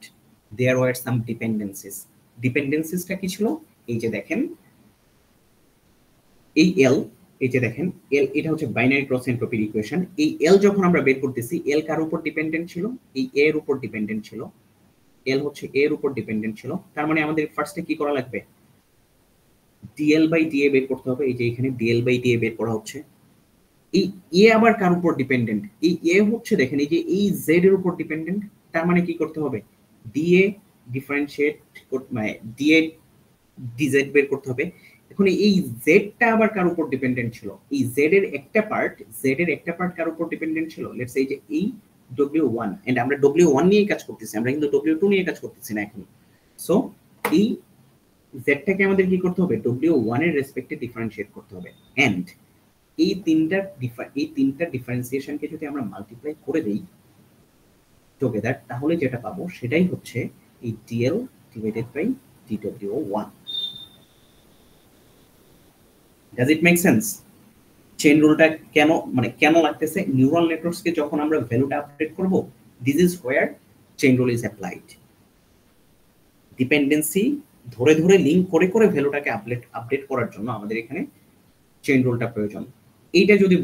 there were some dependencies. ডিপেন্ডেন্সিসটা কি ছিল? এই যে দেখেন এই এল, এই যে দেখেন এল, এটা হচ্ছে বাইনারি ক্রস এন্ট্রপির ইকুয়েশন। এই এল যখন আমরা বের করতেছি, এল কার উপর ডিপেন্ডেন্ট ছিল? এই এ এর উপর ডিপেন্ডেন্ট ছিল। এল হচ্ছে এ এর উপর ডিপেন্ডেন্ট ছিল, তার মানে আমাদের ফার্স্টে কি করা লাগবে, ডিএল বাই ডিএ বের করতে হবে। এই যে এখানে ডিএল বাই ডিএ বের করা হচ্ছে। এই এ আবার কার উপর ডিপেন্ডেন্ট? এই এ হচ্ছে দেখেন এই যে এই জেড এর উপর ডিপেন্ডেন্ট, তার মানে কি করতে হবে, ডিএ ডিফারেন্সিয়েট মানে ডিএ ডিজেড বের করতে হবে। এখন এই জেডটা আবার কার উপর ডিপেন্ডেন্ট ছিল? এই জেড এর একটা পার্ট, জেড এর একটা পার্ট কার উপর ডিপেন্ডেন্ট ছিল? লেটস এই যে এই W1, এন্ড আমরা W1 নিয়ে কাজ করতেছি, আমরা কিন্তু W2 নিয়ে কাজ করতেছি না এখন। সো এই জেডটাকে আমাদের কি করতে হবে, W1 এর রেসপেক্টে ডিফারেন্সিয়েট করতে হবে। এন্ড এই তিনটা ডিফারেন্সিয়েশনকে যদি আমরা মাল্টিপ্লাই করে দেই টুগেদার, তাহলে যেটা পাবো সেটাই হচ্ছে এই DL divided by DW1। Does it make sense? Chain রুলটা কেন মানে কেন লাগতেছে? নিউরাল নেটওয়ার্কসকে যখন আমরা ভ্যালুটা আপডেট করব, this is where chain rule is applied. Dependency ধরে ধরে লিংক করে করে ভ্যালুটাকে আপডেট করার জন্য আমাদের এখানে চেইন রুলটা প্রয়োজন। এইটা যদি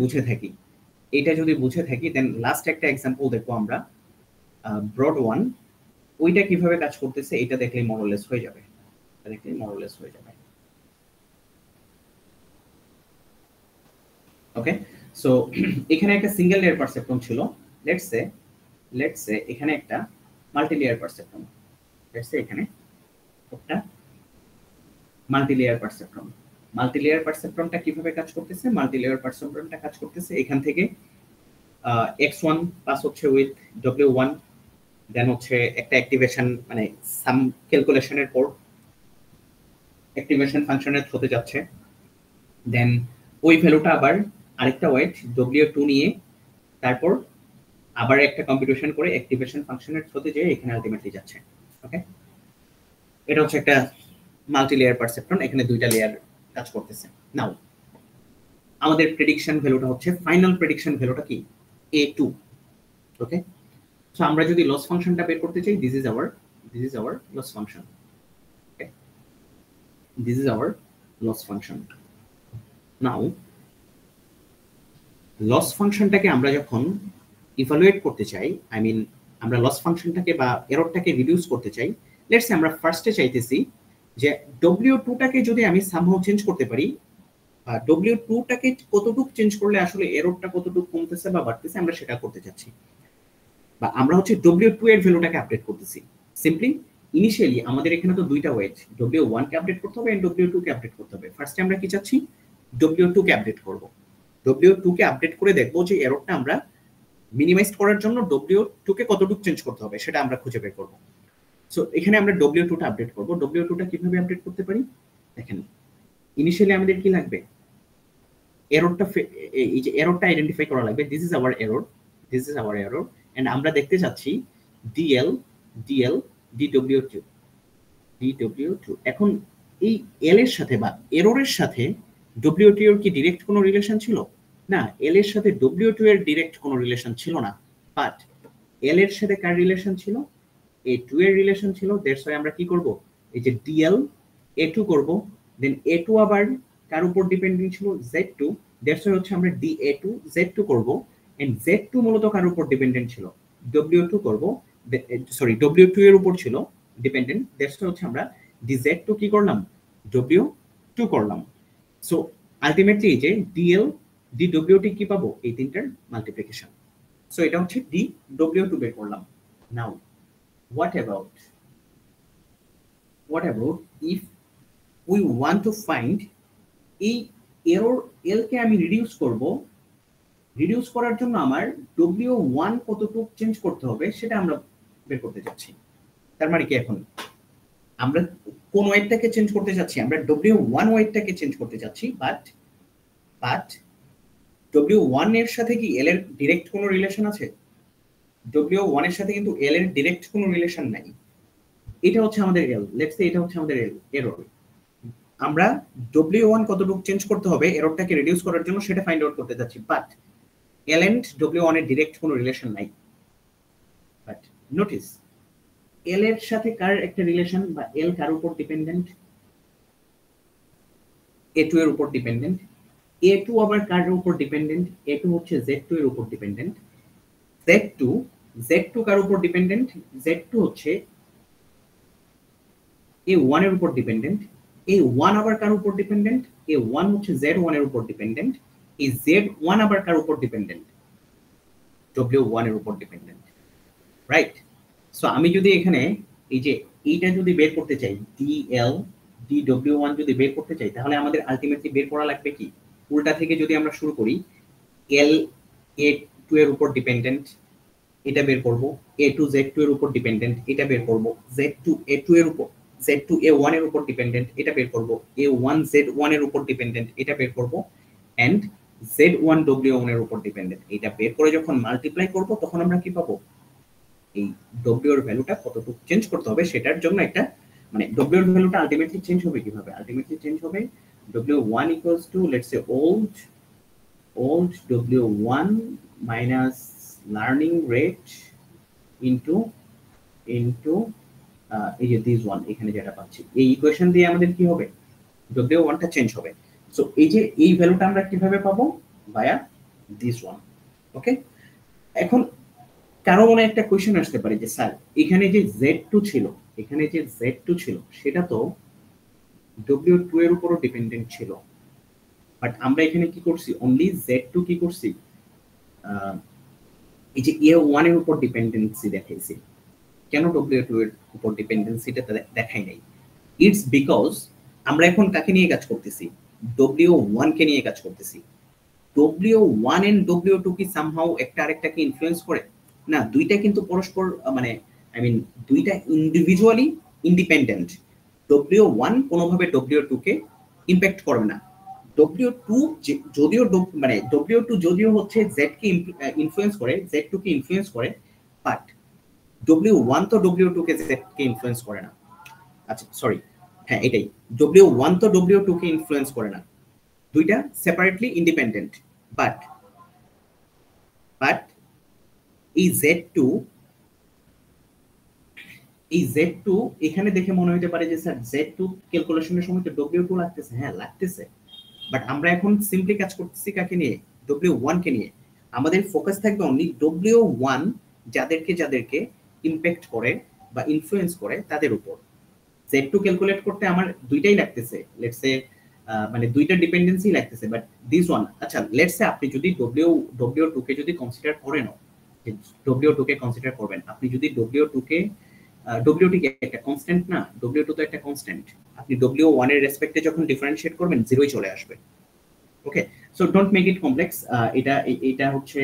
বুঝে থাকি দেন লাস্ট একটা এক্সাম্পল দেখবো আমরা, ব্রড ওয়ান। ওইটা কিভাবে কাজ করতেছে এটা দেখলেই মোরলেস হয়ে যাবে, ওকে। সো এখানে একটা সিঙ্গেল লেয়ার পারসেপ্ট্রন ছিল, লেটস সে এখানে একটা মাল্টি লেয়ার পারসেপ্ট্রন, এখানে একটা মাল্টি লেয়ার পারসেপ্ট্রনটা কিভাবে কাজ করতেছে? মাল্টি লেয়ার পারসেপ্ট্রনটা কাজ করতেছে এখান থেকে x1 পাস হচ্ছে উইথ W1, দেন হচ্ছে একটা অ্যাক্টিভেশন মানে সাম ক্যালকুলেশনের পর অ্যাক্টিভেশন ফাংশনের হতে যাচ্ছে, দেন ওই ভ্যালুটা আবার আরেকটা ওয়েট W2 নিয়ে তারপর আবার একটা কম্পিউটেশন করে অ্যাক্টিভেশন ফাংশনের হতে যেয়ে এখানে আলটিমেটলি যাচ্ছে। ওকে, এটা হচ্ছে একটা মাল্টি লেয়ার পারসেপ্ট্রন, এখানে দুইটা লেয়ার কাজ করতেছে। নাও আমাদের প্রেডিকশন ভ্যালুটা হচ্ছে, ফাইনাল প্রেডিকশন ভ্যালুটা কি, A2। ওকে, সো আমরা যদি লস ফাংশনটা বের করতে চাই, this is our loss function. Okay, this is our loss function. Now loss ফাংশনটাকে আমরা যখন ইভালুয়েট করতে চাই, আই মিন আমরা লস ফাংশনটাকে বা এররটাকে রিডিউস করতে চাই, লেটস সে আমরা ফার্স্টে চাইতেছি যে W2টাকে যদি আমি সামহাউ চেঞ্জ করতে পারি, বা W2টাকে কতটুকু চেঞ্জ করলে আসলে এররটা কতটুকু কমতেছে বা বাড়তেছে আমরা সেটা করতে চাচ্ছি, বা আমরা হচ্ছে W2 এর ভ্যালুটাকে আপডেট করতেছি। সিম্পলি ইনিশিয়ালি আমাদের এখানে তো দুইটা ওয়েট, W1 কে আপডেট করতে হবে এন্ড W2 কে আপডেট করতে হবে। ফার্স্টে আমরা কি চাচ্ছি, W2 কে আপডেট করব। W2 কে আপডেট করে দেখবো যে এররটা আমরা মিনিমাইজ করার জন্য W2 কে কতটুকু চেঞ্জ করতে হবে সেটা আমরা খুঁজে বের করব। সো এখানে আমরা W2 টা আপডেট করব। W2 টা কিভাবে আপডেট করতে পারি? দেখেন ইনিশিয়ালি আমাদের কি লাগবে, এররটা, এই যে এররটা আইডেন্টিফাই করা লাগবে। This is our error, and আমরা দেখতে চাচ্ছি DL DW2। এখন এই এল এর সাথে বা এররের সাথে W2 এর কি ডাইরেক্ট কোনো রিলেশন ছিল? না, এল এর সাথে W2 এর ডাইরেক্ট কোনো রিলেশন ছিল না, বাট এল এর সাথে কার রিলেশন ছিল? A2 এর রিলেশন ছিল। দ্যাটস ওয়াই আমরা কি করব, এই যে DL A2 করব, দেন A2 আবার কার উপর ডিপেন্ডেন্ট ছিল? Z2। দ্যাটস ওয়াই হচ্ছে আমরা DA2 Z2 করব, এন্ড Z2 মূলত কার উপর ডিপেন্ডেন্ট ছিল? W2 করব, সরি W2 এর উপর ছিল ডিপেন্ডেন্ট। দ্যাটস ওয়াই হচ্ছে আমরা DZ2 কি করলাম, W2 করলাম। সো আলটিমেটলি যে DL DW2 কি পাবো, এই তিনটার মাল্টিপ্লিকেশন। সো এটা হচ্ছে DW2 বের করলাম। নাও what about if we want to find এই এল কে আমি রিডিউস করব, রিডিউস করার জন্য আমার W1 কতটুকু চেঞ্জ করতে হবে সেটা আমরা বের করতে যাচ্ছি। তার মানে কি এখন আমরা কোন ওয়েটটাকে চেঞ্জ করতে যাচ্ছি, আমরা W1 ওয়েটটাকে চেঞ্জ করতে যাচ্ছি, বাট W1 এর সাথে কি এল এর ডাইরেক্ট কোনো রিলেশন আছে? W1 এর সাথে কিন্তু এল এর ডাইরেক্ট কোনো রিলেশন নাই। এটা হচ্ছে আমাদের এল, লেটস সে এটা হচ্ছে আমাদের এরর। আমরা W1 কতটুকু চেঞ্জ করতে হবে এররটাকে রিডিউস করার জন্য সেটা ফাইন্ড আউট করতে যাচ্ছি, বাট এল এন্ড W1 এর ডাইরেক্ট কোনো রিলেশন নাই। বাট নোটিস এল এর সাথে কার একটা রিলেশন, বা এল কার উপর ডিপেন্ডেন্ট? A2 এর উপর ডিপেন্ডেন্ট। A2 আবার কার উপর ডিপেন্ডেন্ট? A2 হচ্ছে Z2 এর উপর ডিপেন্ডেন্ট। Z2 কার উপর ডিপেন্ডেন্ট? Z2 হচ্ছে A1 এর উপর ডিপেন্ডেন্ট। A1 আবার কার উপর ডিপেন্ডেন্ট? A1 হচ্ছে Z1 এর উপর ডিপেন্ডেন্ট। এই Z1 আবার কার উপর ডিপেন্ডেন্ট? W1 এর উপর ডিপেন্ডেন্ট, রাইট? সো আমি যদি এখানে এই যে এইটা যদি বের করতে চাই, DL DW1 যদি বের করতে চাই, তাহলে আমাদের আলটিমেটলি বের করা লাগবে কি? উল্টা থেকে যদি আমরা শুরু করি, L A2 এর উপর ডিপেন্ডেন্ট, এটা বের করব। A2 Z2 এর উপর ডিপেন্ডেন্ট, এটা বের করব। Z2 A2 এর উপর, Z2 A1 এর উপর ডিপেন্ডেন্ট, এটা বের করব। A1 Z1 এর উপর ডিপেন্ডেন্ট, এটা বের করব। এন্ড Z1 W1 এর উপর ডিপেন্ডেন্ট। এটা বের করে যখন মাল্টিপ্লাই করব তখন আমরা কি পাবো? এই W এর ভ্যালুটা কতটুকু চেঞ্জ করতে হবে সেটার জন্য একটা, মানে W এর ভ্যালুটা আলটিমেটলি চেঞ্জ হবে কিভাবে? আলটিমেটলি চেঞ্জ হবে W1 equals to let's say old W1 minus learning rate into এই যে this one এখানে যেটা পাচ্ছি, এই ইকুয়েশন দিয়ে আমাদের কি হবে? W1 টা চেঞ্জ হবে। সো এই যে এই ভ্যালুটা আমরা কিভাবে পাবো? ভায়া this one। ওকে, এখন কারো মনে একটা কোয়েশ্চেন আসতে পারে যে স্যার এখানে যে Z2 ছিল, এখানে যে Z2 ছিল সেটা তো W2 এর উপরও ডিপেন্ডেন্ট ছিল, বাট আমরা এখানে কি করছি? অনলি Z2 কি করছি? এই যে A1 এর উপর ডিপেন্ডেন্সি দেখাইছি। কেন W2 এর উপর ডিপেন্ডেন্সিটা দেখাই নাই? ইটস বিকজ আমরা এখন কাকে নিয়ে কাজ করতেছি? W1 কে নিয়ে কাজ করতেছি। W1 এন্ড W2 কি সামহাউ একটা আরেকটাকে ইনফ্লুয়েন্স করে? না, দুইটা কিন্তু পরস্পর, মানে আই মিন দুইটা ইন্ডিভিজুয়ালি ইন্ডিপেন্ডেন্ট। W1 কোনোভাবে W2 কে ইমপ্যাক্ট করবে না। W2 যদিও মানে W2 যদিও হচ্ছে Z কে ইনফ্লুয়েন্স করে, Z2 কে ইনফ্লুয়েন্স করে, বাট W1 তো W2 কে Z কে ইনফ্লুয়েন্স করে না। আচ্ছা সরি, হ্যাঁ এটাই, W1 তো W2 কে ইনফ্লুয়েন্স করে না। দুইটা সেপারেটলি ইন্ডিপেন্ডেন্ট, বাট এই Z2 এখানে দেখে মনে হতে পারে যে স্যার Z2 ক্যালকুলেশনের সময় তো W2 লাগতেছে। হ্যাঁ লাগতেছে, বাট আমরা এখন সিম্পলি কাজ করতেছি কাকে নিয়ে? W1 কে নিয়ে। আমাদের ফোকাস থাকবে অনলি W1 যাদেরকে ইমপ্যাক্ট করে বা ইনফ্লুয়েন্স করে তাদের উপর। Z2 ক্যালকুলেট করতে আমার দুইটাই লাগতেছে, লেটস সে মানে দুইটা ডিপেন্ডেন্সি লাগতেছে, বাট দিস ওয়ান, আচ্ছা লেটস সে আপনি যদি W2 কে যদি কনসিডার করেন, W2 কে কনসিডার করবেন, আপনি যদি W2 কে একটা কনস্ট্যান্ট না, W2 তো একটা কনস্ট্যান্ট, আপনি W1 এর রেসপেক্টে যখন ডিফারেন্সিয়েট করবেন জিরোই চলে আসবে। Okay, so don't make it complex. এটা হচ্ছে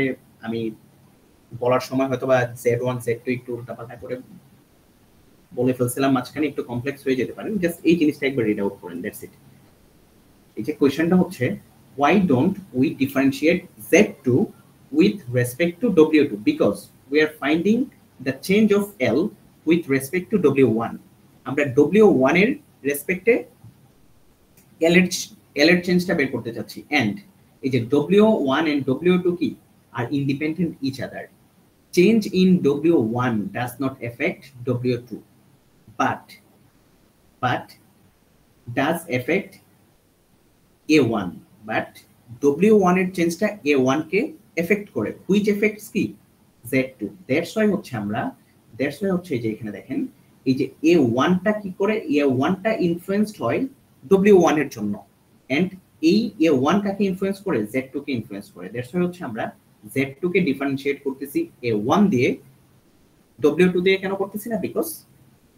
আমি বলার সময় হয়তোবা Z1 Z2 একটু উল্টাপাল্টা করে বলে ফেলছিলাম, মাঝখানে একটু কমপ্লেক্স হয়ে যেতে পারে। জাস্ট এই জিনিসটা একবার রিড আউট করেন, দ্যাটস ইট। এই যে কোয়েশ্চেনটা হচ্ছে why don't we differentiate Z2 with respect to W2? Because we are finding the change of L with respect to W1. আমরা W1 এর রেসপেক্টে L এর চেঞ্জটা বের করতে চাচ্ছি, এন্ড এই যে W1 and W2 কি are independent each other. Change in W1 does not affect W2, but does affect A1, but W1 এর চেঞ্জটা A1 কে এফেক্ট করে, which affects কি? Z2. দ্যাটস ওয়াই হচ্ছে যে এখানে দেখেন এই যে A1 টা কি করে? A1 টা ইনফ্লুয়েন্সড হয় W1 এর জন্য, এন্ড এই A1 কাকে ইনফ্লুয়েন্স করে? Z2 কে ইনফ্লুয়েন্স করে। দ্যাটস ওয়াই হচ্ছে আমরা Z2 কে ডিফারেন্সিয়েট করতেছি A1 দিয়ে, W2 দিয়ে কেন করতেছি না? Because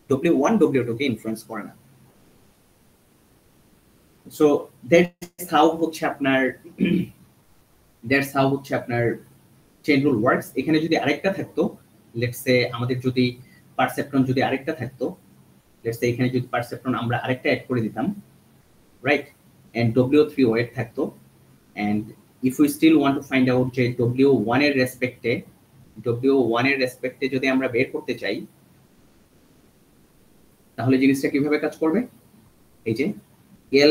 W1 W2 K influence করে না। সো দ্যাটস হাউ হচ্ছে আপনার চেইন রুল ওয়ার্কস। এখানে যদি আরেকটা থাকতো, লেটস সে আমাদের যদি পারসেপ্ট্রন যদি আরেকটা থাকতো, লেটস সে এখানে যদি পারসেপ্ট্রন আমরা আরেকটা অ্যাড করে দিতাম, রাইট, এন্ড W3 ওয়েট থাকতো, and if we still want to find out যে W1 এর রেসপেক্টে যদি আমরা বের করতে চাই, তাহলে জিনিসটা কিভাবে কাজ করবে? এই যে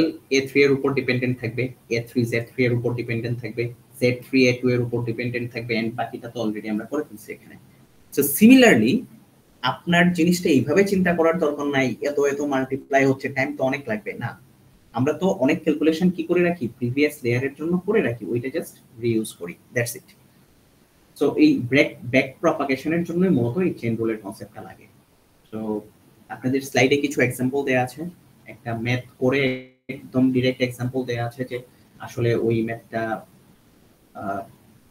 L A3 এর উপর ডিপেন্ডেন্ট থাকবে, A3 Z3 এর উপর ডিপেন্ডেন্ট থাকবে, Z3 A2 এর উপর ডিপেন্ডেন্ট থাকবে, এন্ড বাকিটা তো অলরেডি আমরা করে ফেলছি এখানে। সো সিমিলারলি আপনার জিনিসটা এইভাবে চিন্তা করার দরকার নাই এত মাল্টিপ্লাই হচ্ছে, টাইম তো অনেক লাগবে না। আমরা তো অনেক ক্যালকুলেশন কি করে রাখি, প্রিভিয়াস লেয়ারের জন্য করে রাখি, ওইটা জাস্ট রিইউজ করি, দ্যাটস ইট। সো এই ব্যাক প্রপাগেশনের জন্য মূলত এই চেইন রুলের কনসেপ্টটা লাগে। সো আপনাদের স্লাইডে কিছু এক্সাম্পল দেয়া আছে, একটা ম্যাথ করে একদম ডিরেক্ট এক্সাম্পল দেয়া আছে যে আসলে ওই ম্যাথটা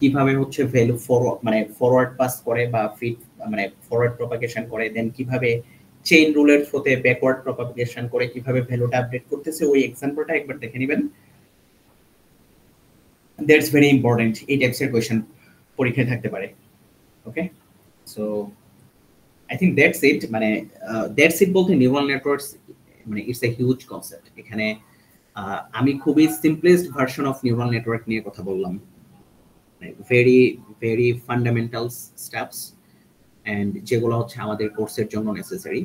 কিভাবে হচ্ছে ভ্যালু ফরওয়ার্ড পাস করে বা ফিট ফরওয়ার্ড প্রপাগেশন করে, দেন কিভাবে চেইন রুলের থ্রুতে ব্যাকওয়ার্ড প্রপাগেশন করে কিভাবে ভ্যালুটা আপডেট করতেছে, ওই এক্সাম্পলটা একবার দেখে নেবেন। দ্যাটস ভেরি ইম্পর্টেন্ট, এই টাইপসের কোয়েশ্চেন পরীক্ষায় থাকতে পারে। Okay, so I think that's it. That's it বলতে neural networks it's a huge concept. এখানে আমি খুবই simplest version of neural network নিয়ে কথা বললাম, very fundamental steps, and যেগুলো হচ্ছে আমাদের কোর্সের জন্য নেসেসারি।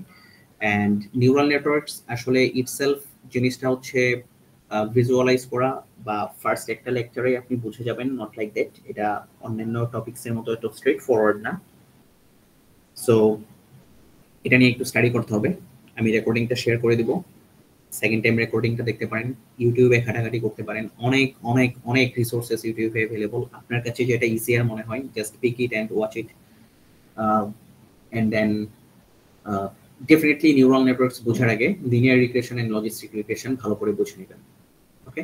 and নিউরাল নেটওয়ার্কস আসলে ইটসেলফ জিনিসটা হচ্ছে ভিজুয়ালাইজ করা বা ফার্স্ট একটা লেকচারে আপনি বুঝে যাবেন, নট লাইক দ্যাট। এটা অন্যান্য টপিকসের মতো একটু স্ট্রেট ফরওয়ার্ড না। সো এটা নিয়ে একটু স্টাডি করতে হবে। আমি রেকর্ডিংটা শেয়ার করে দিব, সেকেন্ড টাইম রেকর্ডিংটা দেখতে পারেন, ইউটিউবে ঘাটাঘাটি করতে পারেন, অনেক অনেক অনেক রিসোর্সেস ইউটিউবে অ্যাভেলেবল। আপনার কাছে যেটা ইজিয়ার মনে হয় just pick it and watch it, and then definitely neural networks বোঝার আগে linear regression and logistic regression ভালো করে বুঝে নেবেন। Okay,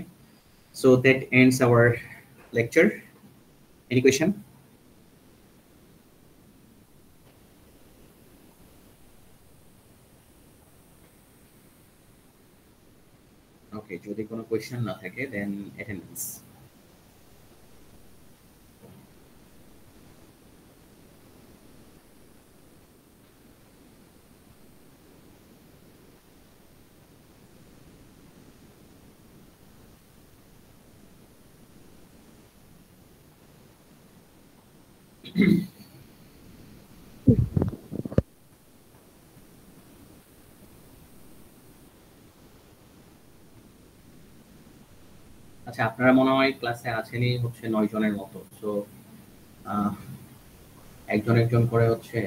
so that ends our lecture. Any question? Okay, যদি কোনো কোয়েশ্চেন না থাকে দেন অ্যাটেন্ডেন্স। আচ্ছা, আপনারা মনে হয় ক্লাসে আছেনই হচ্ছে 9 জনের মতো। সো একজন একজন করে হচ্ছে